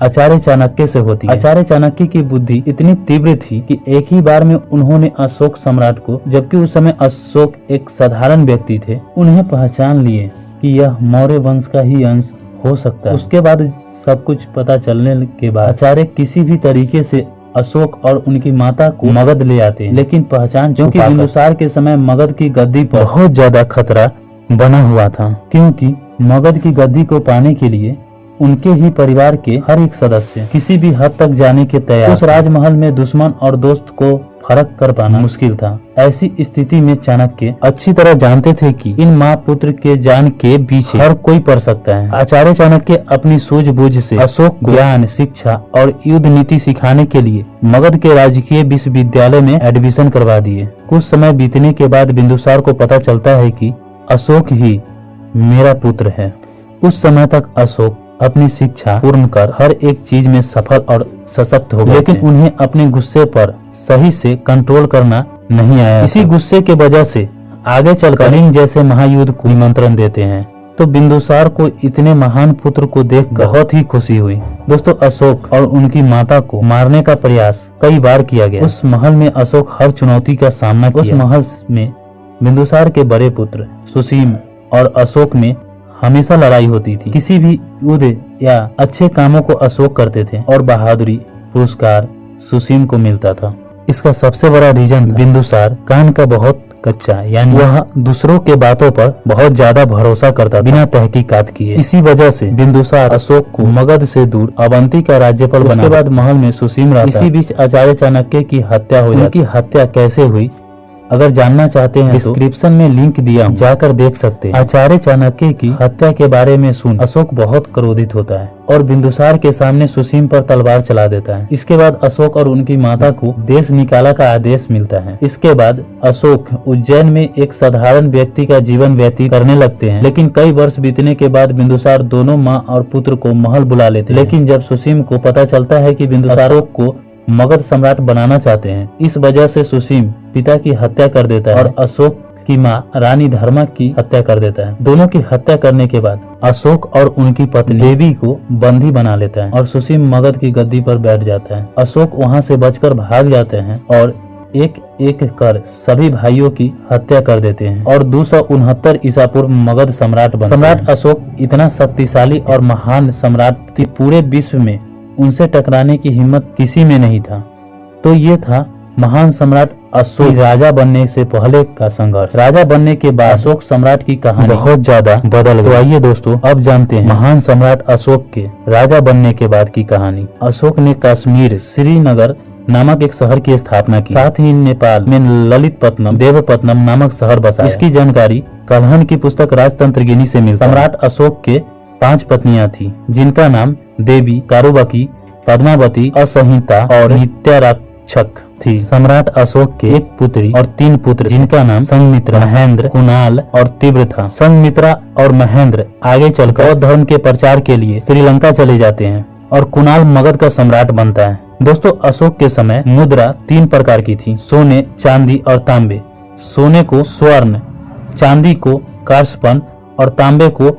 [SPEAKER 3] आचार्य चाणक्य से होती है। आचार्य चाणक्य की बुद्धि इतनी तीव्र थी कि एक ही बार में उन्होंने अशोक सम्राट को, जबकि उस समय अशोक एक साधारण व्यक्ति थे, उन्हें पहचान लिए कि यह मौर्य वंश का ही अंश हो सकता है। उसके बाद सब कुछ पता चलने के बाद आचार्य किसी भी तरीके से अशोक और उनकी माता को मगध ले आते हैं। लेकिन पहचान क्योंकि बिंदुसार के समय मगध की गद्दी पर बहुत ज्यादा खतरा बना हुआ था, क्योंकि मगध की गद्दी को पाने के लिए उनके ही परिवार के हर एक सदस्य किसी भी हद तक जाने के तैयार। उस राजमहल में दुश्मन और दोस्त को फर्क कर पाना मुश्किल था। ऐसी स्थिति में चाणक्य अच्छी तरह जानते थे कि इन माँ पुत्र के जान के पीछे हर कोई पड़ सकता है। आचार्य चाणक्य अपनी सूझबूझ से अशोक को ज्ञान, शिक्षा और युद्ध नीति सिखाने के लिए मगध के राजकीय विश्वविद्यालय में एडमिशन करवा दिए। कुछ समय बीतने के बाद बिंदुसार को पता चलता है कि अशोक ही मेरा पुत्र है। उस समय तक अशोक अपनी शिक्षा पूर्ण कर हर एक चीज में सफल और सशक्त हो गए, लेकिन उन्हें अपने गुस्से पर सही से कंट्रोल करना नहीं आया। इसी गुस्से के वजह से आगे चलकर कलिंग जैसे महायुद्ध को निमंत्रण देते हैं। तो बिंदुसार को इतने महान पुत्र को देखकर बहुत ही खुशी हुई। दोस्तों, अशोक और उनकी माता को मारने का प्रयास कई बार किया गया। उस महल में अशोक हर चुनौती का सामना किया। उस महल में बिंदुसार के बड़े पुत्र सुसीम और अशोक में हमेशा लड़ाई होती थी। किसी भी युद्ध या अच्छे कामों को अशोक करते थे और बहादुरी पुरस्कार सुसीम को मिलता था। इसका सबसे बड़ा रीजन बिंदुसार कान का बहुत कच्चा, यानी वह दूसरों के बातों पर बहुत ज्यादा भरोसा करता बिना तहकीकात किए। इसी वजह से बिंदुसार अशोक को मगध से दूर अवंती का राज्यपाल बना। उसके बाद महल में सुसीम रहता। इसी बीच आचार्य चाणक्य की हत्या हो जाती। उनकी हत्या कैसे हुई अगर जानना चाहते हैं तो डिस्क्रिप्शन में लिंक दिया हूं, जाकर देख सकते हैं। आचार्य चाणक्य की हत्या के बारे में सुन अशोक बहुत क्रोधित होता है और बिंदुसार के सामने सुसीम पर तलवार चला देता है। इसके बाद अशोक और उनकी माता को देश निकाला का आदेश मिलता है। इसके बाद अशोक उज्जैन में एक साधारण व्यक्ति का जीवन व्यतीत करने लगते हैं। लेकिन कई वर्ष बीतने के बाद बिंदुसार दोनों माँ और पुत्र को महल बुला लेते हैं। लेकिन जब सुसीम को पता चलता है कि बिंदुसार अशोक को मगध सम्राट बनाना चाहते हैं, इस वजह से सुसीम पिता की हत्या कर देता है और अशोक की मां रानी धर्मा की हत्या कर देता है। दोनों की हत्या करने के बाद अशोक और उनकी पत्नी देवी को बंदी बना लेता है और सुसीम मगध की गद्दी पर बैठ जाता है। अशोक वहां से बचकर भाग जाते हैं और एक एक कर सभी भाइयों की हत्या कर देते हैं और 269 ईसा पूर्व मगध सम्राट बनते हैं। सम्राट अशोक इतना शक्तिशाली और महान सम्राट थी, पूरे विश्व में उनसे टकराने की हिम्मत किसी में नहीं था। तो ये था महान सम्राट अशोक राजा बनने से पहले का संघर्ष। राजा बनने के बाद अशोक सम्राट की कहानी बहुत ज्यादा बदल गई। तो आइए दोस्तों अब जानते हैं महान सम्राट अशोक के राजा बनने के बाद की कहानी। अशोक ने कश्मीर श्रीनगर नामक एक शहर की स्थापना की। साथ ही नेपाल में ललितपत्तनम देवपत्तनम नामक शहर बसाया। इसकी जानकारी कल्हण की पुस्तक राजतंत्रगिनी से मिलती है। सम्राट अशोक के 5 पत्नियां थी, जिनका नाम देवी, कारुबाकी, पद्मावती, असंहिता और नित्यारक्षक थी। सम्राट अशोक के एक पुत्री और 3 पुत्र, जिनका नाम संघमित्रा, महेंद्र, कुणाल और तीव्र था। संघमित्रा और महेंद्र आगे चलकर बौद्ध धर्म के प्रचार के लिए श्रीलंका चले जाते हैं और कुणाल मगध का सम्राट बनता है। दोस्तों अशोक के समय मुद्रा 3 प्रकार की थी, सोने, चांदी और तांबे। सोने को स्वर्ण, चांदी को कार्षपन और तांबे को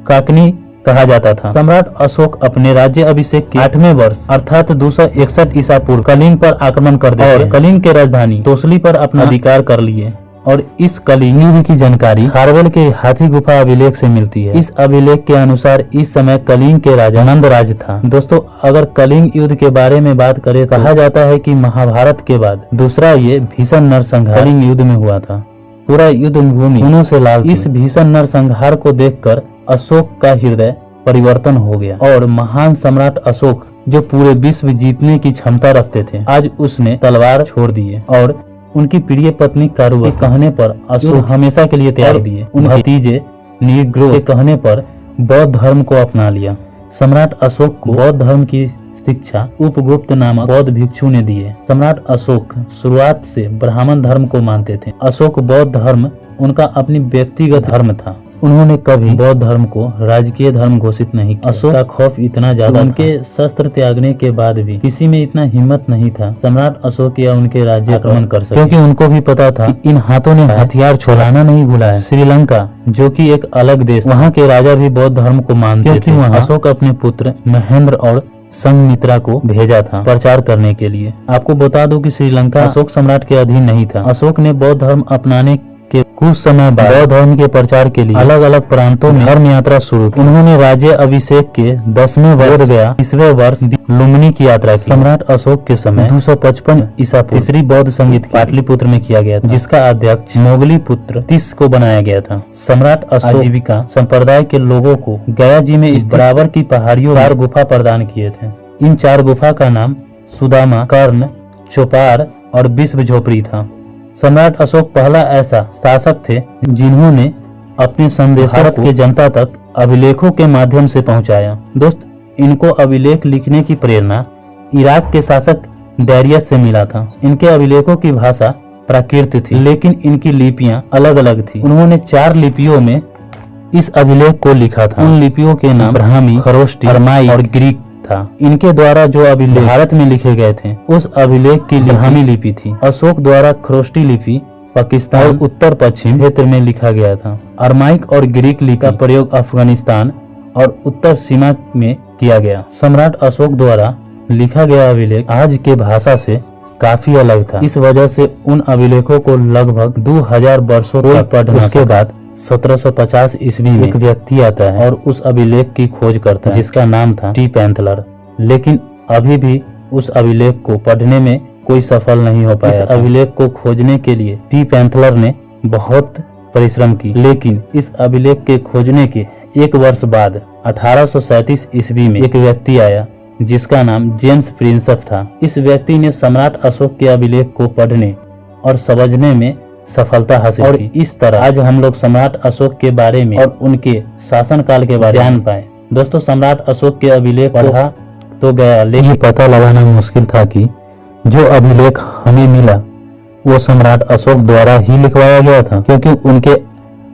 [SPEAKER 3] काकनी कहा जाता था। सम्राट अशोक अपने राज्य अभिषेक के 8वें वर्ष अर्थात 261 ईसा पूर्व कलिंग पर आक्रमण कर दिया और कलिंग के राजधानी तोसली पर अपना अधिकार कर लिए। और इस कलिंग युद्ध की जानकारी खारवेल के हाथी गुफा अभिलेख से मिलती है। इस अभिलेख के अनुसार इस समय कलिंग के राजा नंदराज था। दोस्तों अगर कलिंग युद्ध के बारे में बात करें, कहा जाता है कि महाभारत के बाद दूसरा ये भीषण नरसंहार कलिंग युद्ध में हुआ था। पूरा युद्ध भूमि खूनों से लाल। इस भीषण नरसंहार को देखकर अशोक का हृदय परिवर्तन हो गया और महान सम्राट अशोक जो पूरे विश्व जीतने की क्षमता रखते थे, आज उसने तलवार छोड़ दिए और उनकी प्रिय पत्नी कारुबा के कहने पर अशोक हमेशा के लिए त्याग दिए। उनके भतीजे नीग्रो के कहने पर बौद्ध धर्म को अपना लिया। सम्राट अशोक को बौद्ध धर्म की शिक्षा उपगुप्त नामक बौद्ध भिक्षु ने दिए। सम्राट अशोक शुरुआत से ब्राह्मण धर्म को मानते थे। अशोक बौद्ध धर्म उनका अपनी व्यक्तिगत धर्म था। उन्होंने कभी बौद्ध धर्म को राजकीय धर्म घोषित नहीं किया। अशोक का खौफ इतना ज्यादा उनके शस्त्र त्यागने के बाद भी किसी में इतना हिम्मत नहीं था सम्राट अशोक या उनके राज्य आक्रमण कर सके, क्योंकि उनको भी पता था कि इन हाथों ने हथियार छोड़ाना नहीं भूला है। श्रीलंका जो कि एक अलग देश, वहाँ के राजा भी बौद्ध धर्म को मानते थे। वहाँ अशोक अपने पुत्र महेंद्र और संघमित्रा को भेजा था प्रचार करने के लिए। आपको बता दूं कि श्रीलंका अशोक सम्राट के अधीन नहीं था। अशोक ने बौद्ध धर्म अपनाने के कुछ समय बाद बौद्ध धर्म के प्रचार के लिए अलग अलग प्रांतों में धर्म यात्रा शुरू की। उन्होंने राज्य अभिषेक के 10वें वर्ष गया 30वें वर्ष लुम्बिनी की यात्रा की। सम्राट अशोक के समय 255 ईसा पूर्व तीसरी बौद्ध संगीत पाटलिपुत्र में किया गया था, जिसका अध्यक्ष मोगली पुत्र तीस को बनाया गया था। सम्राट अशोक आजीविका संप्रदाय के लोगों को गया जी में इस बराबर की पहाड़ियों 4 गुफा प्रदान किए थे। इन 4 गुफा का नाम सुदामा, कर्ण, चौपार और विश्व झोपड़ी था। सम्राट अशोक पहला ऐसा शासक थे जिन्होंने अपने संदेश भारत के जनता तक अभिलेखों के माध्यम से पहुंचाया। दोस्त इनको अभिलेख लिखने की प्रेरणा इराक के शासक डैरियस से मिला था। इनके अभिलेखों की भाषा प्राकृत थी, लेकिन इनकी लिपियां अलग अलग थी। उन्होंने 4 लिपियों में इस अभिलेख को लिखा था। उन लिपियों के नाम ब्राह्मी, खरोष्टी, अरमाई और ग्रीक था। इनके द्वारा जो अभिलेख भारत में लिखे गए थे, उस अभिलेख की ब्राह्मी लिपि थी। अशोक द्वारा खरोष्टी लिपि पाकिस्तान और उत्तर पश्चिम क्षेत्र में लिखा गया था। अरमाइक और ग्रीक लिपि का प्रयोग अफगानिस्तान और उत्तर सीमा में किया गया। सम्राट अशोक द्वारा लिखा गया अभिलेख आज के भाषा से काफी अलग था। इस वजह से उन अभिलेखों को लगभग 2000 वर्षों तक पढ़ने के बाद 1750 ईस्वी में एक व्यक्ति आता है और उस अभिलेख की खोज करता है, जिसका नाम था टी पैंथलर। लेकिन अभी भी उस अभिलेख को पढ़ने में कोई सफल नहीं हो पाया। इस अभिलेख को खोजने के लिए टी पैंथलर ने बहुत परिश्रम की, लेकिन इस अभिलेख के खोजने के एक वर्ष बाद 1837 ईस्वी में एक व्यक्ति आया जिसका नाम जेम्स प्रिंसप था। इस व्यक्ति ने सम्राट अशोक के अभिलेख को पढ़ने और समझने में सफलता हासिल की। इस तरह आज हम लोग सम्राट अशोक के बारे में और उनके शासनकाल के बारे में जान पाए। दोस्तों, सम्राट अशोक के अभिलेख पढ़ा तो गया, लेकिन ये पता लगाना मुश्किल था कि जो अभिलेख हमें मिला वो सम्राट अशोक द्वारा ही लिखवाया गया था, क्योंकि उनके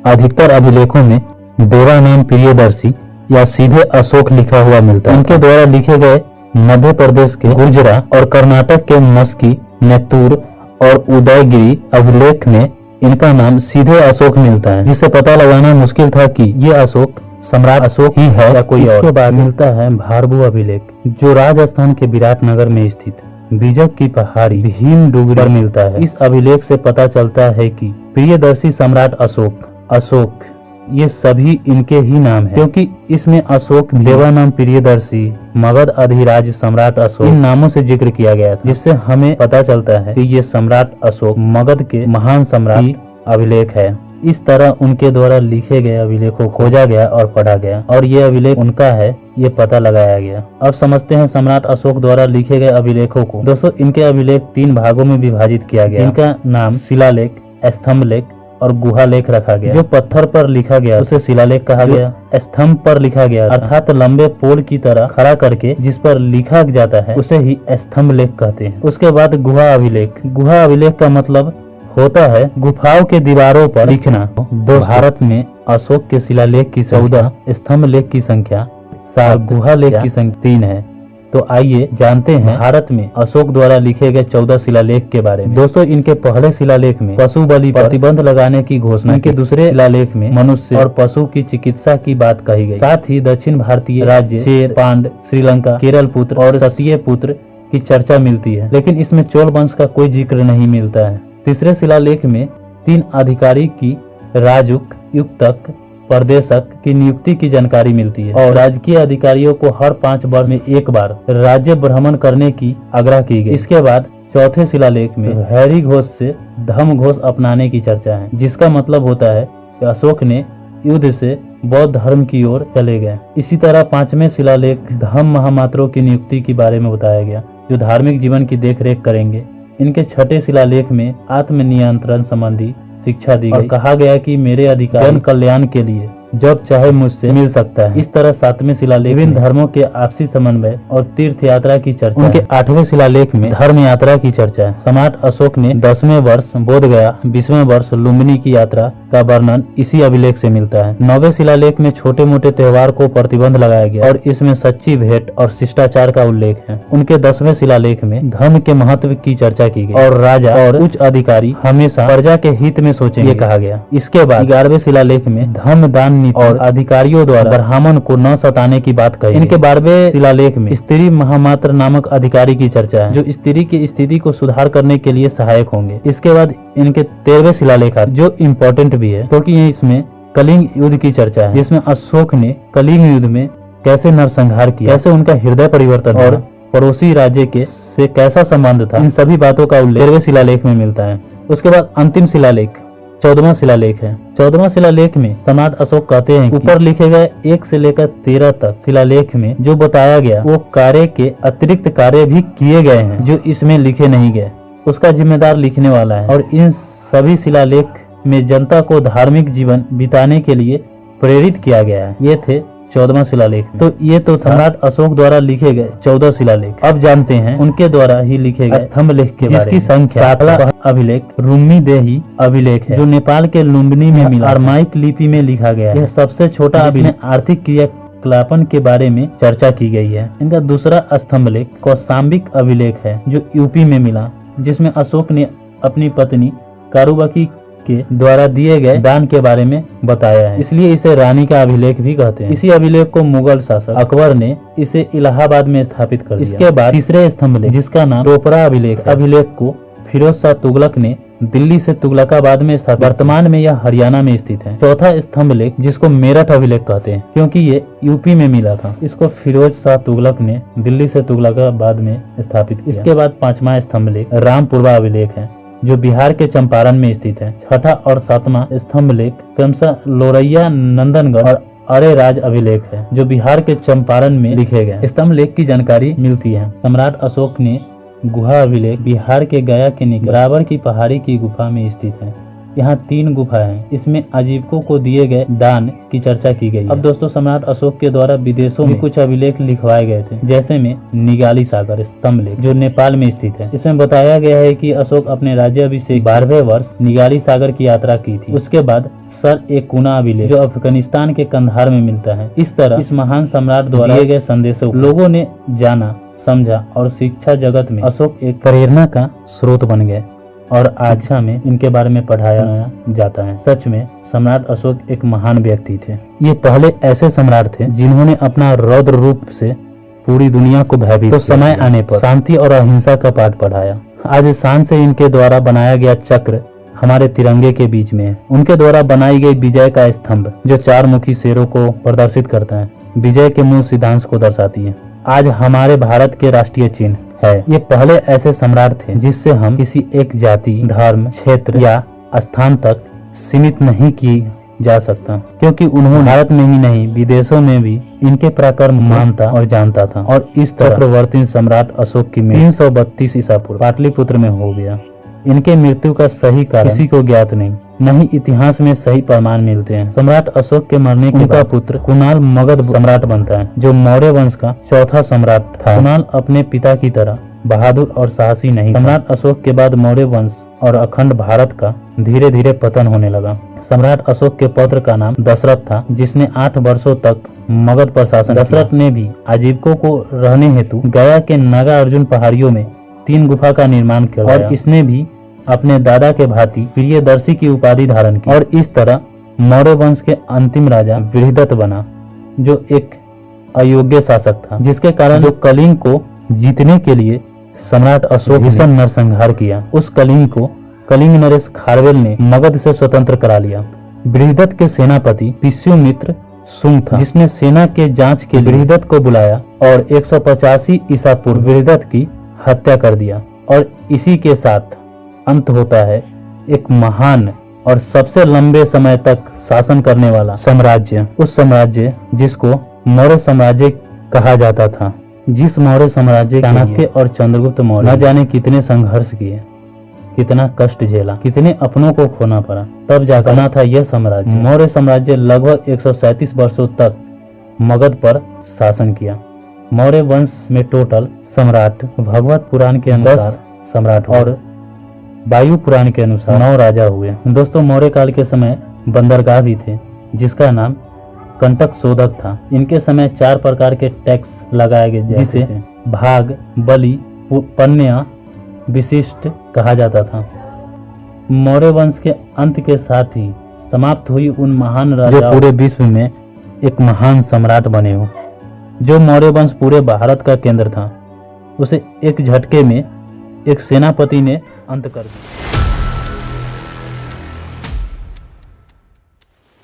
[SPEAKER 3] अधिकतर अभिलेखों में देवानाम प्रियदर्शी या सीधे अशोक लिखा हुआ मिलता है। उनके द्वारा लिखे गए मध्य प्रदेश के गुर्जरा और कर्नाटक के मस्की, नेतूर और उदयगिरी अभिलेख में इनका नाम सीधे अशोक मिलता है, जिससे पता लगाना मुश्किल था कि ये अशोक सम्राट अशोक ही है या कोई और। इसके बाद मिलता है भारभू अभिलेख, जो राजस्थान के विराटनगर में स्थित बीजक की पहाड़ी भीमडुगरी पर मिलता है। इस अभिलेख से पता चलता है कि प्रियदर्शी सम्राट अशोक ये सभी इनके ही नाम है, क्योंकि इसमें अशोक, देवानाम प्रियदर्शी, मगध अधिराज सम्राट अशोक इन नामों से जिक्र किया गया था, जिससे हमें पता चलता है कि ये सम्राट अशोक मगध के महान सम्राट अभिलेख है। इस तरह उनके द्वारा लिखे गए अभिलेखों को खोजा गया और पढ़ा गया और ये अभिलेख उनका है, ये पता लगाया गया। अब समझते हैं सम्राट अशोक द्वारा लिखे गए अभिलेखों को। दोस्तों, इनके अभिलेख 3 भागों में विभाजित किया गया, जिनका नाम शिलालेख, स्तंभ लेख और गुहा लेख रखा गया। जो पत्थर पर लिखा गया उसे शिलालेख कहा गया। स्तंभ पर लिखा गया अर्थात लंबे पोल की तरह खड़ा करके जिस पर लिखा जाता है उसे ही स्तंभ लेख कहते हैं। उसके बाद गुहा अभिलेख का मतलब होता है गुफाओं के दीवारों पर लिखना। भारत में अशोक के शिलालेख की 14, स्तंभ लेख की संख्या 7, गुहा लेख की संख्या 3 है। तो आइए जानते हैं भारत में अशोक द्वारा लिखे गए 14 शिलालेख के बारे में। दोस्तों, इनके पहले शिलालेख में पशु बलि पर प्रतिबंध लगाने की घोषणा, इनके दूसरे शिलालेख में मनुष्य और पशु की चिकित्सा की बात कही गई। साथ ही दक्षिण भारतीय राज्य चेर, पांड, श्रीलंका, केरल पुत्र और सतीय पुत्र की चर्चा मिलती है, लेकिन इसमें चोल वंश का कोई जिक्र नहीं मिलता है। तीसरे शिलालेख में 3 अधिकारी की राजुक, युक्तक, प्रदेशक की नियुक्ति की जानकारी मिलती है और राजकीय अधिकारियों को हर 5 वर्ष में एक बार राज्य भ्रमण करने की आग्रह की गई। इसके बाद चौथे शिलालेख में हैरी घोष से धम्म घोष अपनाने की चर्चा है, जिसका मतलब होता है कि अशोक ने युद्ध से बौद्ध धर्म की ओर चले गए। इसी तरह 5वें शिलालेख धम्म महामात्रों की नियुक्ति के बारे में बताया गया, जो धार्मिक जीवन की देखरेख करेंगे। इनके 6ठे शिलालेख में आत्मनियंत्रण संबंधी शिक्षा दी गई और कहा गया कि मेरे अधिकार जन कल्याण के लिए जब चाहे मुझसे मिल सकता है। इस तरह 7वें शिलालेख विभिन्न धर्मों के आपसी समन्वय और तीर्थ यात्रा की चर्चा। उनके 8वें शिलालेख में धर्म यात्रा की चर्चा है। सम्राट अशोक ने 10वें वर्ष बोध गया, 20वें वर्ष लुम्बिनी की यात्रा का वर्णन इसी अभिलेख से मिलता है। 9वें शिलालेख में छोटे मोटे त्योहार को प्रतिबंध लगाया गया और इसमें सच्ची भेंट और शिष्टाचार का उल्लेख है। उनके 10वें शिलालेख में धर्म के महत्व की चर्चा की गई और राजा और उच्च अधिकारी हमेशा प्रजा के हित में सोचेंगे, कहा गया। इसके बाद 11वें शिलालेख में धर्म दान और अधिकारियों द्वारा ब्राह्मण को न सताने की बात कही। इनके 12वें शिलालेख में स्त्री महामात्र नामक अधिकारी की चर्चा है, जो स्त्री की स्थिति को सुधार करने के लिए सहायक होंगे। इसके बाद इनके 13वें शिलालेख जो इम्पोर्टेंट भी है, क्योंकि इसमें कलिंग युद्ध की चर्चा है, जिसमें अशोक ने कलिंग युद्ध में कैसे नरसंहार किया, कैसे उनका हृदय परिवर्तन और पड़ोसी राज्य के से कैसा संबंध था, इन सभी बातों का उल्लेख 13वें शिलालेख में मिलता है। उसके बाद अंतिम शिलालेख 14वां शिलालेख है। 14वां शिलालेख में सम्राट अशोक कहते हैं कि ऊपर लिखे गए 1 से लेकर 13 तक शिलालेख में जो बताया गया वो कार्य के अतिरिक्त कार्य भी किए गए हैं जो इसमें लिखे नहीं गए, उसका जिम्मेदार लिखने वाला है। और इन सभी शिलालेख में जनता को धार्मिक जीवन बिताने के लिए प्रेरित किया गया है। ये थे 14वां शिलालेख। तो ये तो सम्राट अशोक द्वारा लिखे गए 14 शिलालेख। अब जानते हैं उनके द्वारा ही लिखे गए स्तंभ लेख के बारे में, जिसकी संख्या 7वां अभिलेख रुम्मी देही अभिलेख है, जो नेपाल के लुम्बिनी में मिला अरमाइक लिपि में लिखा गया है। यह सबसे छोटा अभिलेख आर्थिक क्रियाकलापन के बारे में चर्चा की गई है। इनका दूसरा स्तंभ लेख कौशाम्बिक अभिलेख है, जो यूपी में मिला, जिसमें अशोक ने अपनी पत्नी कारुबाकी के द्वारा दिए गए दान के बारे में बताया है, इसलिए इसे रानी का अभिलेख भी कहते हैं। इसी अभिलेख को मुगल शासक अकबर ने इसे इलाहाबाद में स्थापित कर दिया। इसके बाद तीसरे स्तंभ लेख, जिसका नाम टोपरा अभिलेख को फिरोज शाह तुगलक ने दिल्ली से तुगलकाबाद में स्थापित, वर्तमान में यह हरियाणा में स्थित है। चौथा स्तंभ लेख, जिसको मेरठ अभिलेख कहते हैं क्योंकि ये यूपी में मिला था, इसको फिरोज शाह तुगलक ने दिल्ली से तुगलकाबाद में स्थापित किया। इसके बाद पांचवा स्तंभ लेख रामपुरवा अभिलेख है जो बिहार के चंपारण में स्थित है। छठा और सातवां स्तंभ लेख क्रमशः लोरैया, नंदनगढ़ और अरे राज अभिलेख है जो बिहार के चंपारण में लिखे गए। स्तंभ लेख की जानकारी मिलती है। सम्राट अशोक ने गुहा अभिलेख बिहार के गया के निकट बराबर की पहाड़ी की गुफा में स्थित है। यहाँ 3 गुफा हैं। इसमें आजीविकों को दिए गए दान की चर्चा की गई है। अब दोस्तों, सम्राट अशोक के द्वारा विदेशों में कुछ अभिलेख लिखवाए गए थे, जैसे में निगाली सागर स्तंभ लेख जो नेपाल में स्थित है। इसमें बताया गया है कि अशोक अपने राज्याभिषेक 12वें वर्ष निगाली सागर की यात्रा की थी। उसके बाद सर ए कुना अभिलेख जो अफगानिस्तान के कंधार में मिलता है। इस तरह इस महान सम्राट द्वारा दिए गए संदेशों लोगों ने जाना, समझा और शिक्षा जगत में अशोक एक प्रेरणा का स्रोत बन गए और आज में इनके बारे में पढ़ाया जाता है। सच में सम्राट अशोक एक महान व्यक्ति थे। ये पहले ऐसे सम्राट थे जिन्होंने अपना रौद्र रूप से पूरी दुनिया को भयभीत, तो समय आने पर शांति और अहिंसा का पाठ पढ़ाया। आज शान से इनके द्वारा बनाया गया चक्र हमारे तिरंगे के बीच में है। उनके द्वारा बनाई गई विजय का स्तंभ जो 4 मुखी शेरों को प्रदर्शित करता है, विजय के मूल सिद्धांत को दर्शाती है। आज हमारे भारत के राष्ट्रीय चिन्ह है। ये पहले ऐसे सम्राट थे जिससे हम किसी एक जाति, धर्म, क्षेत्र या स्थान तक सीमित नहीं की जा सकता, क्योंकि उन्होंने भारत में ही नहीं विदेशों में भी इनके पराक्रम मानता और जानता था। और इस चक्रवर्ती सम्राट अशोक की मृत्यु 332 ईसा पूर्व पाटलिपुत्र में हो गया। इनके मृत्यु का सही कारण किसी को ज्ञात नहीं ही इतिहास में सही प्रमाण मिलते हैं। सम्राट अशोक के मरने के उनका पुत्र कुणाल मगध सम्राट बनता है जो मौर्य वंश का चौथा सम्राट था। कुणाल अपने पिता की तरह बहादुर और साहसी नहीं। सम्राट अशोक के बाद मौर्य वंश और अखंड भारत का धीरे धीरे पतन होने लगा। सम्राट अशोक के पुत्र का नाम दशरथ था जिसने 8 वर्षों तक मगध पर शासन किया। दशरथ ने भी आजीविकों को रहने हेतु गया के नागा अर्जुन पहाड़ियों में 3 गुफा का निर्माण किया और इसने भी अपने दादा के भांति प्रियदर्शी की उपाधि धारण की। और इस तरह मौर्य वंश के अंतिम राजा बृहदत्त बना जो एक अयोग्य शासक था, जिसके कारण जो कलिंग को जीतने के लिए सम्राट अशोक भीषण नरसंहार किया। उस कलिंग को कलिंग नरेश खारवेल ने मगध से स्वतंत्र करा लिया। बृहदत्त के सेनापति विश्वामित्र शुंग था जिसने सेना के जांच के लिए बृहदत्त को बुलाया और 185 ईसा पूर्व बृहदत्त की हत्या कर दिया। और इसी के साथ अंत होता है एक महान और सबसे लंबे समय तक शासन करने वाला साम्राज्य, उस साम्राज्य जिसको मौर्य साम्राज्य कहा जाता था। जिस मौर्य साम्राज्य चाणक्य और चंद्रगुप्त मौर्य न जाने कितने संघर्ष किए, कितना कष्ट झेला, कितने अपनों को खोना पड़ा, तब जाकर बना था यह साम्राज्य। मौर्य साम्राज्य लगभग 137 वर्षों तक मगध पर शासन किया। मौर्य वंश में टोटल सम्राट भगवत पुराण के अनुसार 10 सम्राट और वायु पुराण के अनुसार 9 राजा हुए। दोस्तों, मौर्य काल के समय बंदरगाह भी थे जिसका नाम कंटक शोधक था। इनके समय 4 प्रकार के टैक्स लगाए गए जिसे भाग, बलि, पन्या, विशिष्ट कहा जाता था। मौर्य वंश के अंत के साथ ही समाप्त हुई उन महान राजा जो पूरे विश्व में एक महान सम्राट बने हो। जो मौर्य वंश पूरे भारत का केंद्र था उसे एक झटके में एक सेनापति ने अंत कर दिया।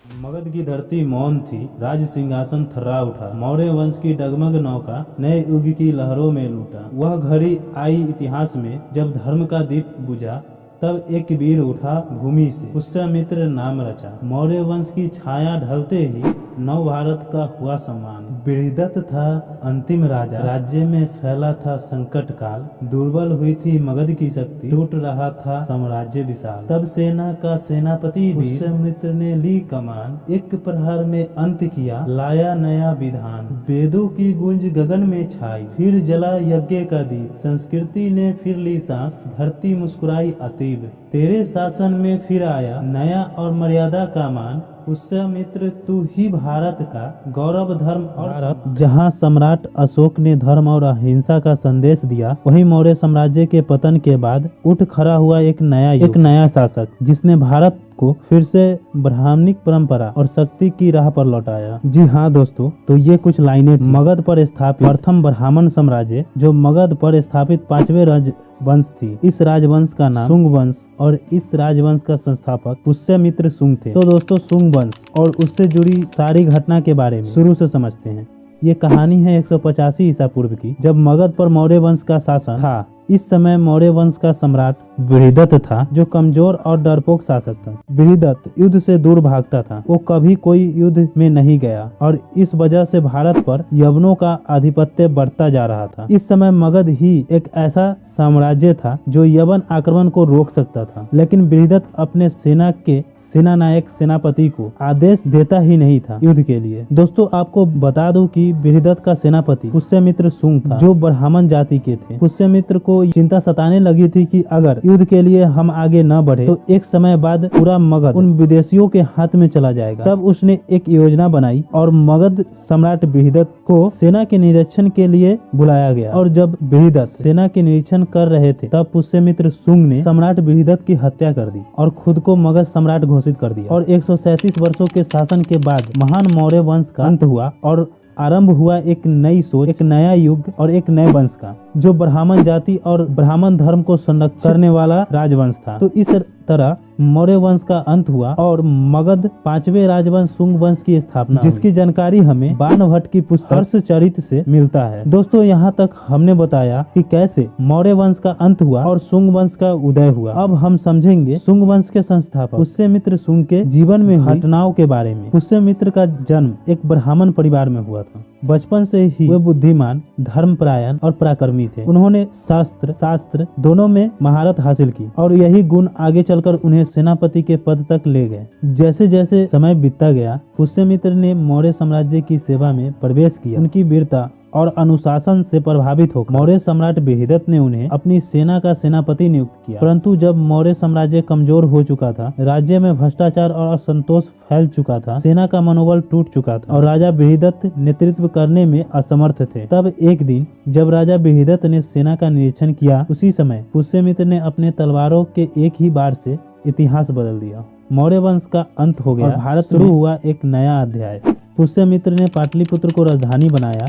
[SPEAKER 1] मगध की धरती मौन थी, राज सिंहासन थर्रा उठा। मौर्य वंश की डगमग नौका नए युग की लहरों में लूटा। वह घड़ी आई इतिहास में जब धर्म का दीप बुझा, तब एक वीर उठा भूमि से, पुष्यमित्र नाम रचा। मौर्य वंश की छाया ढलते ही नव भारत का हुआ सम्मान। बृहदत्त था अंतिम राजा, राज्य में फैला था संकट काल। दुर्बल हुई थी मगध की शक्ति, टूट रहा था साम्राज्य विशाल। तब सेना का सेनापति पुष्यमित्र ने ली कमान, एक प्रहार में अंत किया, लाया नया विधान। वेदों की गूंज गगन में छाई, फिर जला यज्ञ का दीप। संस्कृति ने फिर ली सांस, धरती मुस्कुराई अतीब। तेरे शासन में फिर आया नया और मर्यादा का मान। पुष्यमित्र तू ही भारत का गौरव, धर्म और जहाँ सम्राट अशोक ने धर्म और अहिंसा का संदेश दिया, वहीं मौर्य साम्राज्य के पतन के बाद उठ खड़ा हुआ एक नया शासक जिसने भारत
[SPEAKER 4] को फिर से ब्राह्मणिक परंपरा और शक्ति की राह पर लौटाया। जी हाँ दोस्तों, तो ये कुछ लाइनें थी। मगध पर स्थापित प्रथम ब्राह्मण साम्राज्य, जो मगध पर स्थापित 5वें राजवंश थी। इस राजवंश का नाम शुंग वंश और इस राजवंश का संस्थापक पुष्यमित्र शुंग थे। तो दोस्तों, शुंग वंश और उससे जुड़ी सारी घटना के बारे में शुरू से समझते हैं। ये कहानी है 185 ईसा पूर्व की, जब मगध पर मौर्य वंश का शासन था। इस समय मौर्य वंश का सम्राट बृहदत्त था, जो कमजोर और डरपोक शासक था। बृहदत्त युद्ध से दूर भागता था, वो कभी कोई युद्ध में नहीं गया और इस वजह से भारत पर यवनों का आधिपत्य बढ़ता जा रहा था। इस समय मगध ही एक ऐसा साम्राज्य था जो यवन आक्रमण को रोक सकता था, लेकिन बृहदत्त अपने सेना के सेनानायक सेनापति को आदेश देता ही नहीं था युद्ध के लिए। दोस्तों, आपको बता दूं कि बृहदत्त का सेनापति पुष्यमित्र शुंग था, जो ब्राह्मण जाति के थे। पुष्यमित्र को चिंता सताने लगी थी कि अगर युद्ध के लिए हम आगे न बढ़े तो एक समय बाद पूरा मगध उन विदेशियों के हाथ में चला जाएगा। तब उसने एक योजना बनाई और मगध सम्राट बृहदत्त को सेना के निरीक्षण के लिए बुलाया गया। और जब बृहदत्त सेना के निरीक्षण कर रहे थे, तब पुष्यमित्र शुंग ने सम्राट बृहदत्त की हत्या कर दी और खुद को मगध सम्राट घोषित कर दिया। और 137 वर्षों के शासन के बाद महान मौर्य वंश का अंत हुआ और आरंभ हुआ एक नई सोच, एक नया युग और एक नए वंश का, जो ब्राह्मण जाति और ब्राह्मण धर्म को संरक्षित करने वाला राजवंश था। तो इस तरह मौर्य वंश का अंत हुआ और मगध 5वें राजवंश शुंग वंश की स्थापना, जिसकी जानकारी हमें बाणभट्ट की पुस्तक हर्षचरित से मिलता है। दोस्तों, यहाँ तक हमने बताया कि कैसे मौर्य वंश का अंत हुआ और शुंग वंश का उदय हुआ। अब हम समझेंगे शुंग वंश के संस्थापक पुष्यमित्र शुंग के जीवन में घटनाओं के बारे में। पुष्यमित्र का जन्म एक ब्राह्मण परिवार में हुआ था। बचपन से ही वे बुद्धिमान, धर्मपरायण और पराक्रमी थे। उन्होंने शास्त्र दोनों में महारत हासिल की और यही गुण आगे चलकर उन्हें सेनापति के पद तक ले गए। जैसे जैसे समय बीतता गया, पुष्यमित्र ने मौर्य साम्राज्य की सेवा में प्रवेश किया। उनकी वीरता और अनुशासन से प्रभावित होकर मौर्य सम्राट बृहदत्त ने उन्हें अपनी सेना का सेनापति नियुक्त किया। परंतु जब मौर्य साम्राज्य कमजोर हो चुका था, राज्य में भ्रष्टाचार और असंतोष फैल चुका था, सेना का मनोबल टूट चुका था और राजा बृहदत्त नेतृत्व करने में असमर्थ थे, तब एक दिन जब राजा बृहदत्त ने सेना का निरीक्षण किया, उसी समय पुष्यमित्र ने अपने तलवारों के एक ही बार से इतिहास बदल दिया। मौर्य वंश का अंत हो गया और भारत शुरू हुआ एक नया अध्याय। पुष्यमित्र ने पाटलिपुत्र को राजधानी बनाया,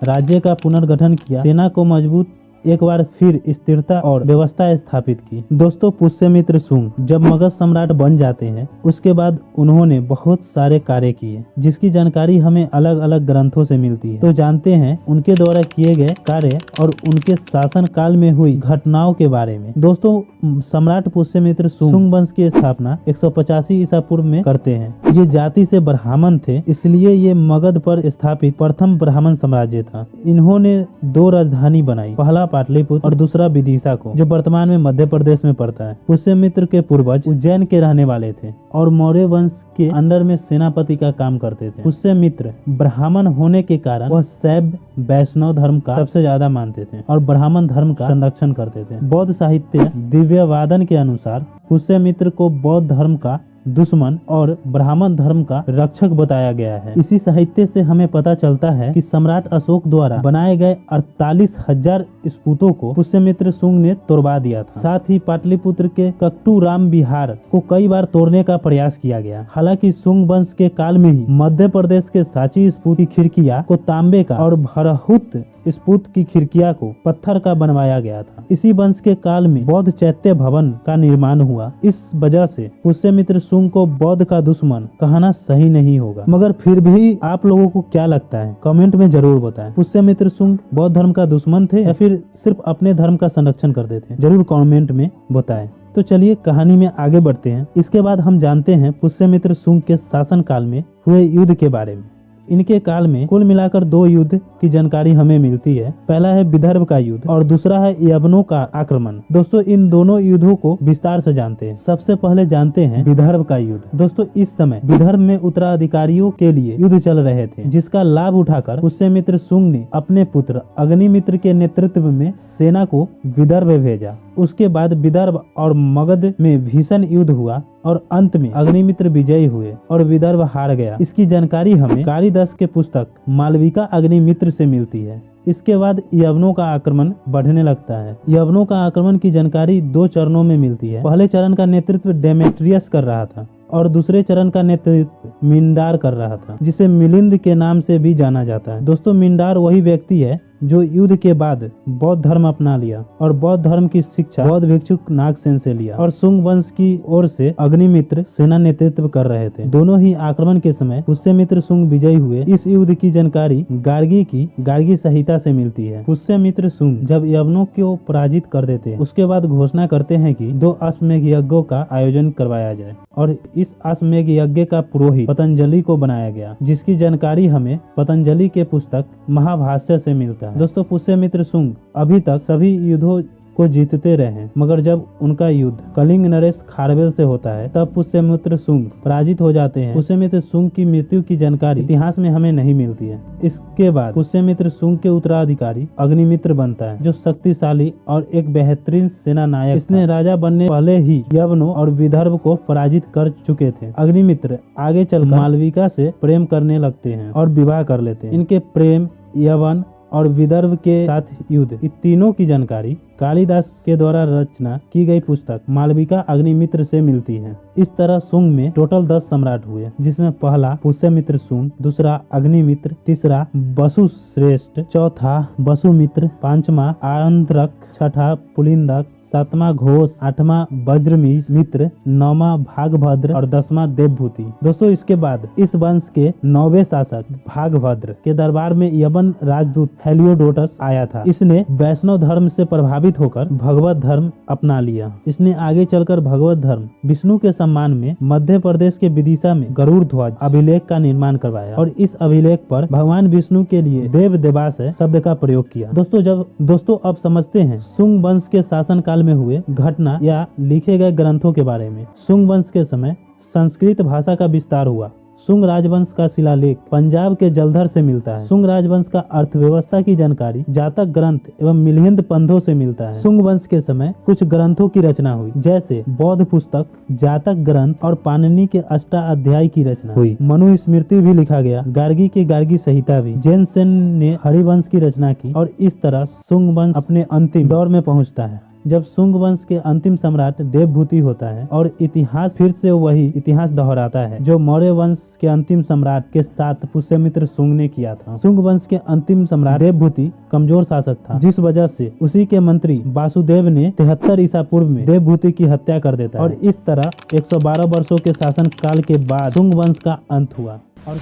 [SPEAKER 4] राज्य का पुनर्गठन किया, सेना को मजबूत एक बार फिर स्थिरता और व्यवस्था स्थापित की। दोस्तों, पुष्यमित्र शुंग जब मगध सम्राट बन जाते हैं, उसके बाद उन्होंने बहुत सारे कार्य किए, जिसकी जानकारी हमें अलग अलग ग्रंथों से मिलती है। तो जानते हैं उनके द्वारा किए गए कार्य और उनके शासन काल में हुई घटनाओं के बारे में। दोस्तों, सम्राट पुष्यमित्र शुंग वंश की स्थापना 185 ईसा पूर्व में करते हैं। ये जाति से ब्राह्मण थे, इसलिए ये मगध पर स्थापित प्रथम ब्राह्मण साम्राज्य था। इन्होंने 2 राजधानी बनाई, पहला पाटलिपुत्र और दूसरा विदिशा को, जो वर्तमान में मध्य प्रदेश में पड़ता है। पुष्यमित्र के पूर्वज उज्जैन के रहने वाले थे और मौर्य वंश के अंडर में सेनापति का काम करते थे। पुष्यमित्र ब्राह्मण होने के कारण वह शैव वैष्णव धर्म का सबसे ज्यादा मानते थे और ब्राह्मण धर्म का संरक्षण करते थे। बौद्ध साहित्य दिव्यवादन के अनुसार पुष्यमित्र को बौद्ध धर्म का दुश्मन और ब्राह्मण धर्म का रक्षक बताया गया है। इसी साहित्य से हमें पता चलता है कि सम्राट अशोक द्वारा बनाए गए 48,000 स्तूपों को पुष्यमित्र शुंग ने तोड़वा दिया था। साथ ही पाटलिपुत्र के ककटू राम विहार को कई बार तोड़ने का प्रयास किया गया। हालांकि शुंग वंश के काल में ही मध्य प्रदेश के सांची स्तूप की खिड़कियां को तांबे का और भरहुत स्तूप की खिड़कियां को पत्थर का बनवाया गया था। इसी वंश के काल में बौद्ध चैत्य भवन का निर्माण हुआ। इस वजह से पुष्यमित्र शुंग को बौद्ध का दुश्मन कहना सही नहीं होगा, मगर फिर भी आप लोगों को क्या लगता है कमेंट में जरूर बताएं। पुष्यमित्र शुंग बौद्ध धर्म का दुश्मन थे या फिर सिर्फ अपने धर्म का संरक्षण करते थे? जरूर कमेंट में बताएं। तो चलिए कहानी में आगे बढ़ते हैं। इसके बाद हम जानते हैं पुष्यमित्र शुंग के शासन काल में हुए युद्ध के बारे में। इनके काल में कुल मिलाकर 2 युद्ध की जानकारी हमें मिलती है। पहला है विदर्भ का युद्ध और दूसरा है यवनों का आक्रमण। दोस्तों, इन दोनों युद्धों को विस्तार से जानते हैं। सबसे पहले जानते हैं विदर्भ का युद्ध। दोस्तों, इस समय विदर्भ में उत्तराधिकारियों के लिए युद्ध चल रहे थे, जिसका लाभ उठाकर पुष्यमित्र शुंग ने अपने पुत्र अग्निमित्र के नेतृत्व में सेना को विदर्भ भेजा। उसके बाद विदर्भ और मगध में भीषण युद्ध हुआ और अंत में अग्निमित्र विजयी हुए और विदर्भ हार गया। इसकी जानकारी हमें कालिदास के पुस्तक मालविका अग्निमित्र से मिलती है। इसके बाद यवनों का आक्रमण बढ़ने लगता है। यवनों का आक्रमण की जानकारी 2 चरणों में मिलती है। पहले चरण का नेतृत्व डेमेट्रियस कर रहा था और दूसरे चरण का नेतृत्व मिंडार कर रहा था, जिसे मिलिंद के नाम से भी जाना जाता है। दोस्तों, मिंडार वही व्यक्ति है जो युद्ध के बाद बौद्ध धर्म अपना लिया और बौद्ध धर्म की शिक्षा बौद्ध भिक्षुक नागसेन से लिया और सुंग वंश की ओर से अग्निमित्र सेना नेतृत्व कर रहे थे। दोनों ही आक्रमण के समय पुष्यमित्र सुंग विजयी हुए। इस युद्ध की जानकारी गार्गी संहिता से मिलती है। पुष्यमित्र सुंग जब यवनों को पराजित कर देते हैं, उसके बाद घोषणा करते हैं कि 2 अश्वमेध यज्ञों का आयोजन करवाया जाए और इस अश्वमेध यज्ञ का पुरोहित पतंजलि को बनाया गया, जिसकी जानकारी हमें पतंजलि के पुस्तक महाभाष्य से मिलता है। दोस्तों, पुष्यमित्र सुंग अभी तक सभी युद्धों को जीतते रहे, मगर जब उनका युद्ध कलिंग नरेश खारवेल से होता है तब पुष्यमित्र सुंग पराजित हो जाते हैं। पुष्यमित्र सुंग की मृत्यु की जानकारी इतिहास में हमें नहीं मिलती है। इसके बाद पुष्यमित्र सुंग के उत्तराधिकारी अग्निमित्र बनता है, जो शक्तिशाली और एक बेहतरीन सेना नायक। इसने राजा बनने पहले ही यवनों और विदर्भ को पराजित कर चुके थे। अग्निमित्र आगे चलकर मालविका से प्रेम करने लगते हैं और विवाह कर लेते हैं। इनके प्रेम, यवन और विदर्भ के साथ युद्ध, इन तीनों की जानकारी कालिदास के द्वारा रचना की गई पुस्तक मालविका अग्निमित्र से मिलती है। इस तरह सुंग में टोटल 10 सम्राट हुए, जिसमें पहला पुष्यमित्र सुंग, दूसरा अग्निमित्र, तीसरा वसुश्रेष्ठ, चौथा वसुमित्र, पांचवा आंध्रक, छठा पुलिंदक, 7वां घोष, 8वां वज्रमित्र, 9वां भागभद्र और 10वां देवभूति। दोस्तों, इसके बाद इस वंश के 9वें शासक भागभद्र के दरबार में यवन राजदूत हेलियोडोटस आया था। इसने वैष्णव धर्म से प्रभावित होकर भगवत धर्म अपना लिया। इसने आगे चलकर भगवत धर्म विष्णु के सम्मान में मध्य प्रदेश के विदिशा में गरुड़ ध्वज अभिलेख का निर्माण करवाया और इस अभिलेख पर भगवान विष्णु के लिए देव देवाशय शब्द का प्रयोग किया। दोस्तों अब समझते हैं सुंग वंश के शासन काल में हुए घटना या लिखे गए ग्रंथों के बारे में। सुंग वंश के समय संस्कृत भाषा का विस्तार हुआ। सुंग राजवंश का शिलालेख पंजाब के जलंधर से मिलता है। सुंग राजवंश का अर्थव्यवस्था की जानकारी जातक ग्रंथ एवं मिलिंद पंथों से मिलता है। सुंग वंश के समय कुछ ग्रंथों की रचना हुई, जैसे बौद्ध पुस्तक, जातक ग्रंथ और पाणिनि के अष्टाध्यायी की रचना हुई। मनुस्मृति भी लिखा गया, गार्गी की गार्गी संहिता भी। जैन सेन ने हरिवंश की रचना की और इस तरह सुंग वंश अपने अंतिम दौर में पहुँचता है, जब सुंग वंश के अंतिम सम्राट देवभूति होता है और इतिहास फिर से वही इतिहास दोहराता है जो मौर्य वंश के अंतिम सम्राट के साथ पुष्यमित्र सुंग ने किया था। सुंग वंश के अंतिम सम्राट देवभूति कमजोर शासक था, जिस वजह से उसी के मंत्री वासुदेव ने 73 ईसा पूर्व में देवभूति की हत्या कर देता है और इस तरह 112 वर्षों के शासन काल के बाद सुंग वंश का अंत हुआ। और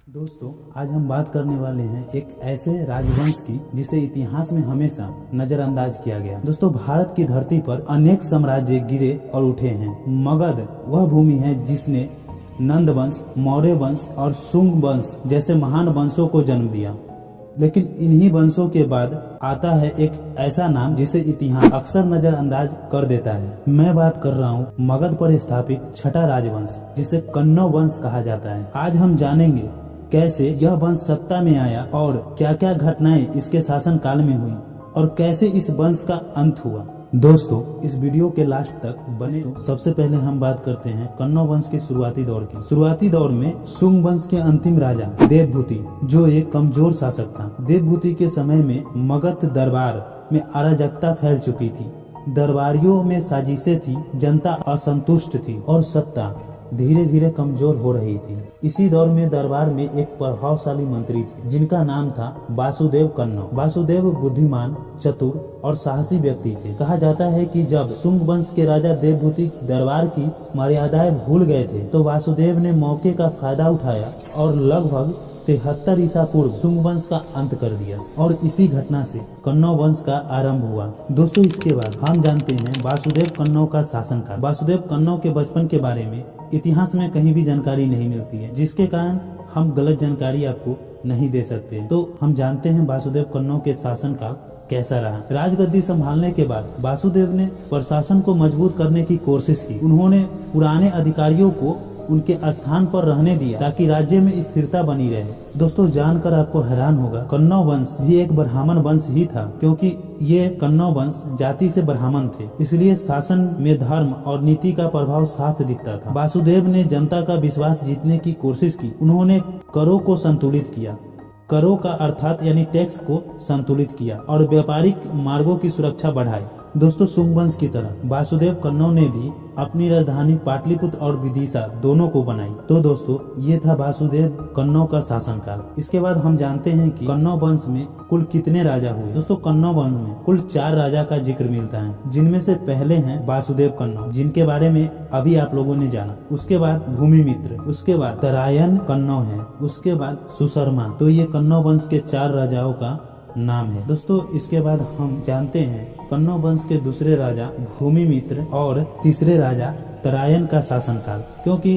[SPEAKER 2] दोस्तों, आज हम बात करने वाले हैं एक ऐसे राजवंश की जिसे इतिहास में हमेशा नजरअंदाज किया गया। दोस्तों, भारत की धरती पर अनेक साम्राज्य गिरे और उठे हैं। मगध वह भूमि है जिसने नंद वंश, मौर्य वंश और सुंग वंश जैसे महान वंशों को जन्म दिया। लेकिन इन्हीं वंशों के बाद आता है एक ऐसा नाम जिसे इतिहास अक्सर नजरअंदाज कर देता है। मैं बात कर रहा हूँ मगध पर स्थापित छठा राजवंश, जिसे कन्नौ वंश कहा जाता है। आज हम जानेंगे कैसे यह वंश सत्ता में आया और क्या क्या घटनाएं इसके शासन काल में हुई और कैसे इस वंश का अंत हुआ। दोस्तों, इस वीडियो के लास्ट तक बने। सबसे पहले हम बात करते हैं कन्नौ वंश के शुरुआती दौर की। शुरुआती दौर में सुंग वंश के अंतिम राजा देवभूति, जो एक कमजोर शासक था। देवभूति के समय में मगध दरबार में अराजकता फैल चुकी थी, दरबारियों में साजिशें थी, जनता असंतुष्ट थी और सत्ता धीरे धीरे कमजोर हो रही थी। इसी दौर में दरबार में एक प्रभावशाली मंत्री थे जिनका नाम था वासुदेव कन्नौ। वासुदेव बुद्धिमान, चतुर और साहसी व्यक्ति थे। कहा जाता है कि जब सुंग वंश के राजा देवभूति दरबार की मर्यादाएं भूल गए थे तो वासुदेव ने मौके का फायदा उठाया और लगभग 73 ईसा पूर्व सुंग वंश का अंत कर दिया और इसी घटना से कन्नौ वंश का आरंभ हुआ। दोस्तों, इसके बाद हम जानते हैं वासुदेव कन्नौ का शासनकाल। वासुदेव कन्नौ के बचपन के बारे में इतिहास में कहीं भी जानकारी नहीं मिलती है, जिसके कारण हम गलत जानकारी आपको नहीं दे सकते। तो हम जानते हैं वासुदेव कन्नौ के शासनकाल कैसा रहा। राजगद्दी संभालने के बाद वासुदेव ने प्रशासन को मजबूत करने की कोशिश की। उन्होंने पुराने अधिकारियों को
[SPEAKER 4] उनके स्थान पर रहने दिया ताकि राज्य में स्थिरता बनी रहे। दोस्तों जानकर आपको हैरान होगा, कन्नौ वंश भी एक ब्राह्मण वंश ही था, क्योंकि ये कन्नौ वंश जाति से ब्राह्मण थे, इसलिए शासन में धर्म और नीति का प्रभाव साफ दिखता था। वासुदेव ने जनता का विश्वास जीतने की कोशिश की। उन्होंने करों को संतुलित किया, करों का अर्थात यानी टैक्स को संतुलित किया और व्यापारिक मार्गों की सुरक्षा बढ़ाई। दोस्तों शुंग वंश की तरह वासुदेव कन्नौ ने भी अपनी राजधानी पाटलिपुत्र और विदिशा दोनों को बनाई। तो दोस्तों ये था वासुदेव कन्नौ का शासनकाल। इसके बाद हम जानते हैं कि कन्नौ वंश में कुल कितने राजा हुए। दोस्तों कन्नौ वंश में कुल 4 राजा का जिक्र मिलता है, जिनमें से पहले हैं वासुदेव कन्नौ, जिनके बारे में अभी आप लोगों ने जाना। उसके बाद भूमिमित्र, उसके बाद तरायन कन्नौ है, उसके बाद सुशर्मा। तो ये कन्नौ वंश के 4 राजाओं का नाम है। दोस्तों इसके बाद हम जानते हैं कन्नौ वंश के दूसरे राजा भूमिमित्र और तीसरे राजा तरायन का शासनकाल। क्योंकि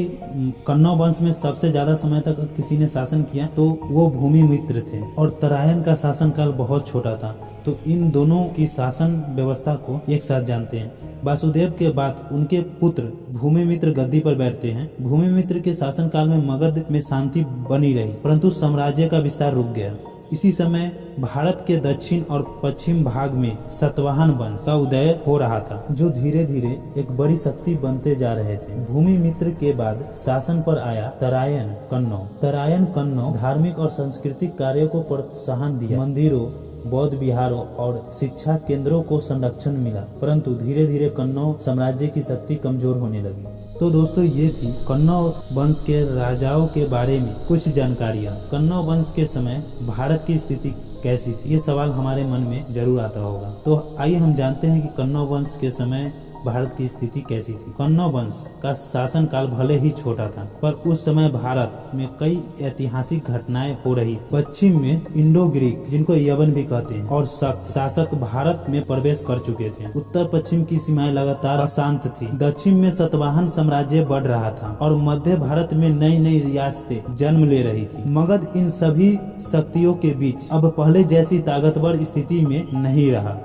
[SPEAKER 4] कन्नौ वंश में सबसे ज्यादा समय तक किसी ने शासन किया तो वो भूमिमित्र थे और तरायन का शासनकाल बहुत छोटा था। तो इन दोनों की शासन व्यवस्था को एक साथ जानते हैं। वासुदेव के बाद उनके पुत्र भूमिमित्र गद्दी पर बैठते हैं। भूमिमित्र के शासनकाल में मगध में शांति बनी रही, परंतु साम्राज्य का विस्तार रुक गया। इसी समय भारत के दक्षिण और पश्चिम भाग में सातवाहन वंश का उदय हो रहा था, जो धीरे धीरे एक बड़ी शक्ति बनते जा रहे थे। भूमिमित्र के बाद शासन पर आया तरायन कन्नौ। तरायन कन्नौ धार्मिक और सांस्कृतिक कार्यों को प्रोत्साहन दिया। मंदिरों, बौद्ध विहारों और शिक्षा केंद्रों को संरक्षण मिला, परंतु धीरे धीरे कन्नौ साम्राज्य की शक्ति कमजोर होने लगी। तो दोस्तों ये थी कन्नौ वंश के राजाओं के बारे में कुछ जानकारियाँ। कन्नौ वंश के समय भारत की स्थिति कैसी थी, ये सवाल हमारे मन में जरूर आता होगा। तो आइए हम जानते हैं कि कन्नौ वंश के समय भारत की स्थिति कैसी थी। कन्नौ वंश का शासन काल भले ही छोटा था, पर उस समय भारत में कई ऐतिहासिक घटनाएं हो रही थी। पश्चिम में इंडो ग्रीक, जिनको यवन भी कहते हैं, और शासक भारत में प्रवेश कर चुके थे। उत्तर पश्चिम की सीमाएं लगातार अशांत थी। दक्षिण में सातवाहन साम्राज्य बढ़ रहा था और मध्य भारत में नई नई रियासतें जन्म ले रही थी। मगध इन सभी शक्तियों के बीच अब पहले जैसी ताकतवर स्थिति में नहीं रहा।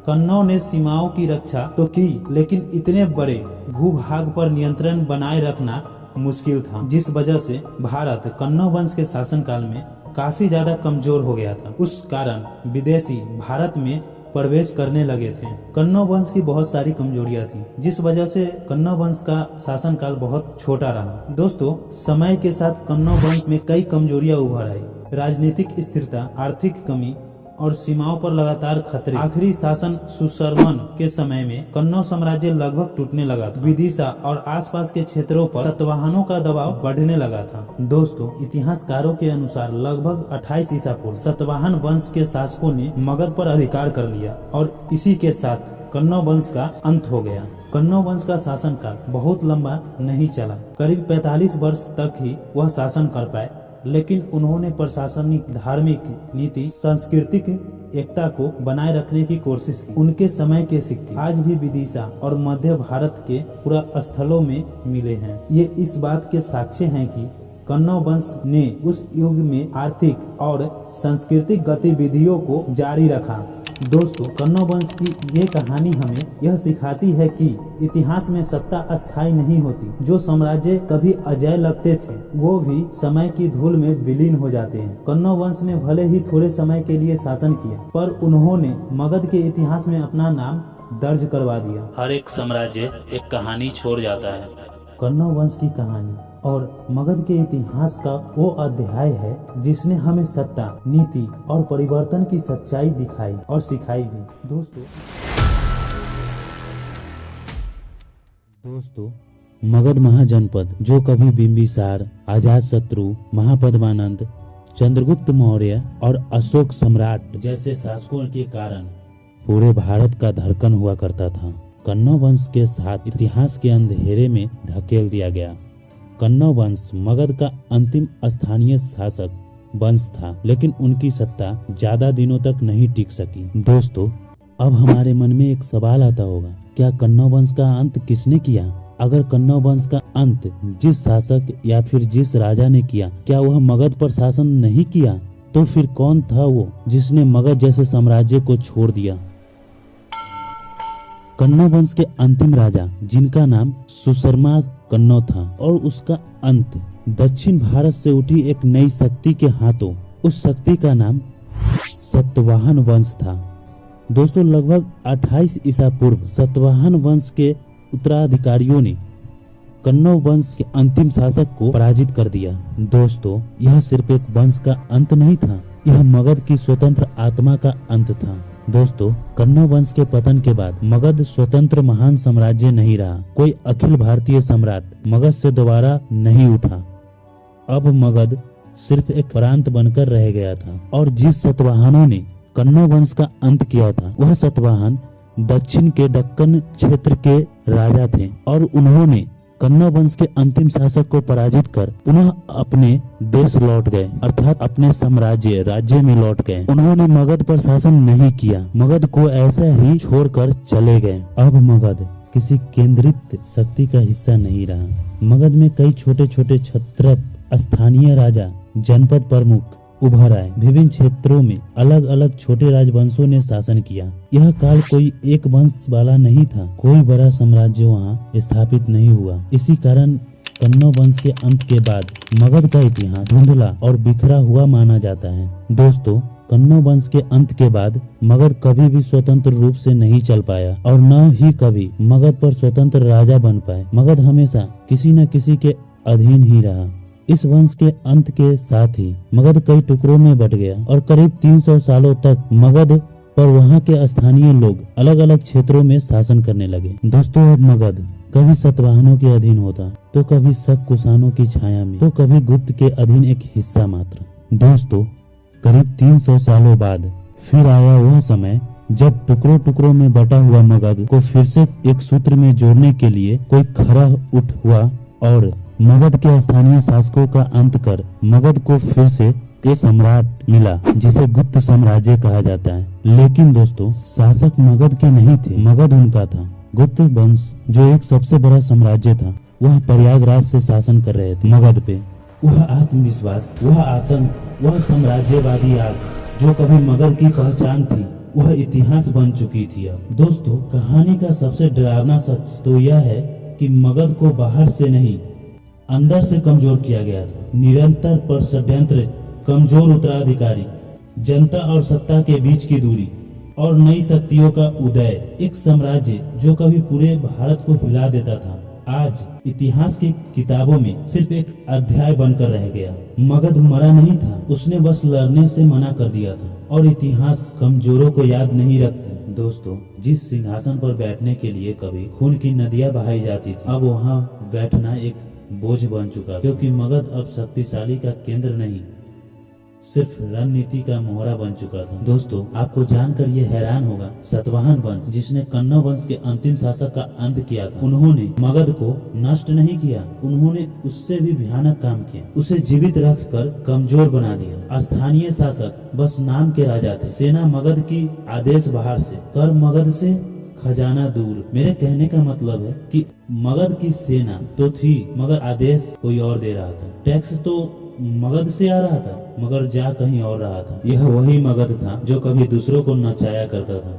[SPEAKER 4] कन्नौ ने सीमाओं की रक्षा तो की, लेकिन इतने बड़े भूभाग पर नियंत्रण बनाए रखना मुश्किल था, जिस वजह से भारत कन्नौ वंश के शासनकाल में काफी ज्यादा कमजोर हो गया था। उस कारण विदेशी भारत में प्रवेश करने लगे थे। कन्नौ वंश की बहुत सारी कमजोरियां थी, जिस वजह से कन्नौ वंश का शासनकाल बहुत छोटा रहा। दोस्तों समय के साथ कन्नौ वंश में कई कमजोरियां उभर आई। राजनीतिक स्थिरता, आर्थिक कमी और सीमाओं पर लगातार खतरे। आखिरी शासन सुशर्मन के समय में कन्नौ साम्राज्य लगभग टूटने लगा था। विदिशा और आसपास के क्षेत्रों पर सातवाहनों का दबाव बढ़ने लगा था। दोस्तों इतिहासकारों के अनुसार लगभग 28 ईसा पूर्व सातवाहन वंश के शासकों ने मगध पर अधिकार कर लिया और इसी के साथ कन्नौ वंश का अंत हो गया। कन्नौ वंश का शासनकाल बहुत लंबा नहीं चला, करीब 45 वर्ष तक ही वह शासन कर पाए, लेकिन उन्होंने प्रशासनिक, धार्मिक नीति, सांस्कृतिक एकता को बनाए रखने की कोशिश की। उनके समय के सिक्के आज भी विदिशा और मध्य भारत के पुरा स्थलों में मिले हैं। ये इस बात के साक्ष्य हैं कि कन्नौ वंश ने उस युग में आर्थिक और सांस्कृतिक गतिविधियों को जारी रखा। दोस्तों कन्नौ वंश की ये कहानी हमें यह सिखाती है कि इतिहास में सत्ता अस्थायी नहीं होती। जो साम्राज्य कभी अजय लगते थे वो भी समय की धूल में विलीन हो जाते हैं। कन्नौ वंश ने भले ही थोड़े समय के लिए शासन किया, पर उन्होंने मगध के इतिहास में अपना नाम दर्ज करवा दिया।
[SPEAKER 3] हर एक साम्राज्य एक कहानी छोड़ जाता है।
[SPEAKER 4] कन्नौ वंश की कहानी और मगध के इतिहास का वो अध्याय है जिसने हमें सत्ता, नीति और परिवर्तन की सच्चाई दिखाई और सिखाई भी। दोस्तों मगध महाजनपद, जो कभी बिंबिसार, अजातशत्रु, महापद्मानंद, चंद्रगुप्त मौर्य और अशोक सम्राट जैसे शासकों के कारण पूरे भारत का धड़कन हुआ करता था, कन्नौ वंश के साथ इतिहास के अंधेरे में धकेल दिया गया। कन्नौ वंश मगध का अंतिम स्थानीय शासक वंश था, लेकिन उनकी सत्ता ज्यादा दिनों तक नहीं टिक सकी। दोस्तों अब हमारे मन में एक सवाल आता होगा, क्या कन्नौ वंश का अंत किसने किया? अगर कन्नौ वंश का अंत जिस शासक या फिर जिस राजा ने किया, क्या वह मगध पर शासन नहीं किया? तो फिर कौन था वो जिसने मगध जैसे साम्राज्य को छोड़ दिया? कन्नौ वंश के अंतिम राजा, जिनका नाम सुशर्मा
[SPEAKER 3] कन्नौज था और उसका अंत दक्षिण भारत से उठी एक नई शक्ति के हाथों। उस शक्ति का नाम सातवाहन वंश था। दोस्तों लगभग 28 ईसा पूर्व सातवाहन वंश के उत्तराधिकारियों ने कन्नौज वंश के अंतिम शासक को पराजित कर दिया। दोस्तों यह सिर्फ एक वंश का अंत नहीं था, यह मगध की स्वतंत्र आत्मा का अंत था। दोस्तों कन्नौज वंश के पतन के बाद मगध स्वतंत्र महान साम्राज्य नहीं रहा। कोई अखिल भारतीय सम्राट मगध से दोबारा नहीं उठा। अब मगध सिर्फ एक प्रांत बनकर रह गया था। और जिस सातवाहनों ने कन्नौज वंश का अंत किया था वह सातवाहन दक्षिण के दक्कन क्षेत्र के राजा थे और उन्होंने कन्नौज वंश के अंतिम शासक को पराजित कर पुनः अपने देश लौट गए, अर्थात अपने राज्य में लौट गए। उन्होंने मगध पर शासन नहीं किया, मगध को ऐसा ही छोड़कर चले गए। अब मगध किसी केंद्रित शक्ति का हिस्सा नहीं रहा। मगध में कई छोटे छोटे क्षत्रप, स्थानीय राजा, जनपद प्रमुख उभर आए। विभिन्न क्षेत्रों में अलग अलग छोटे राजवंशों ने शासन किया। यह काल कोई एक वंश वाला नहीं था, कोई बड़ा साम्राज्य वहाँ स्थापित नहीं हुआ। इसी कारण कन्नौज वंश के अंत के बाद मगध का इतिहास धुंधला और बिखरा हुआ माना जाता है। दोस्तों कन्नौज वंश के अंत के बाद मगध कभी भी स्वतंत्र रूप से नहीं चल पाया और न ही कभी मगध पर स्वतंत्र राजा बन पाए। मगध हमेशा किसी न किसी के अधीन ही रहा। इस वंश के अंत के साथ ही मगध कई टुकड़ों में बट गया और करीब 300 सालों तक मगध पर वहां के स्थानीय लोग अलग अलग क्षेत्रों में शासन करने लगे। दोस्तों अब मगध कभी सातवाहनों के अधीन होता, तो कभी शक कुषाणों की छाया में, तो कभी गुप्त के अधीन एक हिस्सा मात्र। दोस्तों करीब 300 सालों बाद फिर आया वह समय जब टुकड़ों टुकड़ों में बटा हुआ मगध को फिर से एक सूत्र में जोड़ने के लिए कोई खरा उठ हुआ और मगध के स्थानीय शासकों का अंत कर मगध को फिर से एक सम्राट मिला जिसे गुप्त साम्राज्य कहा जाता है। लेकिन दोस्तों शासक मगध के नहीं थे, मगध उनका था। गुप्त वंश जो एक सबसे बड़ा साम्राज्य था वह प्रयागराज से शासन कर रहे थे मगध पे। वह आत्मविश्वास, वह आतंक, वह साम्राज्यवादी आग जो कभी मगध की पहचान थी वह इतिहास बन चुकी थी। अब दोस्तों कहानी का सबसे डरावना सच तो यह है कि मगध को बाहर से नहीं अंदर से कमजोर किया गया था। निरंतर पर षड्यंत्र, कमजोर उत्तराधिकारी, जनता और सत्ता के बीच की दूरी और नई शक्तियों का उदय, एक साम्राज्य जो कभी पूरे भारत को हिला देता था आज इतिहास की किताबों में सिर्फ एक अध्याय बनकर रह गया। मगध मरा नहीं था, उसने बस लड़ने से मना कर दिया था और इतिहास कमजोरों को याद नहीं रखते। दोस्तों जिस सिंहासन पर बैठने के लिए कभी खून की नदियां बहाई जाती थी अब वहां बैठना एक बोझ बन चुका, क्योंकि मगध अब शक्तिशाली का केंद्र नहीं सिर्फ रणनीति का मोहरा बन चुका था। दोस्तों आपको जानकर ये हैरान होगा, सातवाहन वंश जिसने कन्नौज वंश के अंतिम शासक का अंत किया था, उन्होंने मगध को नष्ट नहीं किया, उन्होंने उससे भी भयानक काम किया। उसे जीवित रखकर कमजोर बना दिया। स्थानीय शासक बस नाम के राजा थे। सेना मगध की, आदेश बाहर से, कर मगध से, खजाना दूर। मेरे कहने का मतलब है कि मगध की सेना तो थी मगर आदेश कोई और दे रहा था। टैक्स तो मगध से आ रहा था मगर जा कहीं और रहा था। यह वही मगध था जो कभी दूसरों को नचाया करता था।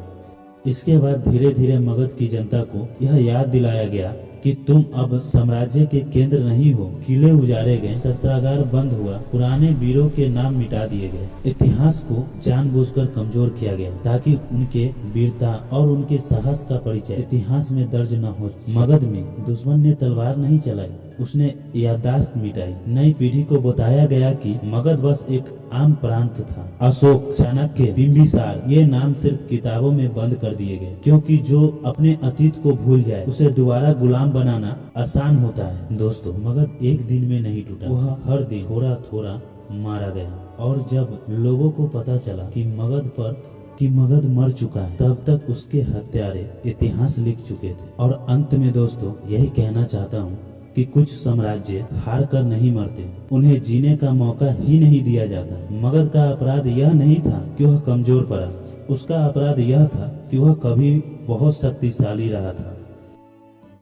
[SPEAKER 3] इसके बाद धीरे धीरे मगध की जनता को यह याद दिलाया गया कि तुम अब साम्राज्य के केंद्र नहीं हो। किले उजाड़े गए, शस्त्रागार बंद हुआ, पुराने वीरों के नाम मिटा दिए गए। इतिहास को जानबूझकर कमजोर किया गया ताकि उनके वीरता और उनके साहस का परिचय इतिहास में दर्ज न हो। मगध में दुश्मन ने तलवार नहीं चलाई, उसने याददाश्त मिटाई। नई पीढ़ी को बताया गया कि मगध बस एक आम प्रांत था। अशोक, चाणक्य, बिंबिसार ये नाम सिर्फ किताबों में बंद कर दिए गए, क्योंकि जो अपने अतीत को भूल जाए उसे दोबारा गुलाम बनाना आसान होता है। दोस्तों मगध एक दिन में नहीं टूटा, वह हर दिन थोड़ा थोड़ा मारा गया। और जब लोगों को पता चला कि मगध मर चुका है, तब तक उसके हत्यारे इतिहास लिख चुके थे। और अंत में दोस्तों यही कहना चाहता हूँ कि कुछ साम्राज्य हार कर नहीं मरते, उन्हें जीने का मौका ही नहीं दिया जाता। मगध का अपराध यह नहीं था कि वह कमजोर पड़ा, उसका अपराध यह था कि वह कभी बहुत शक्तिशाली रहा था।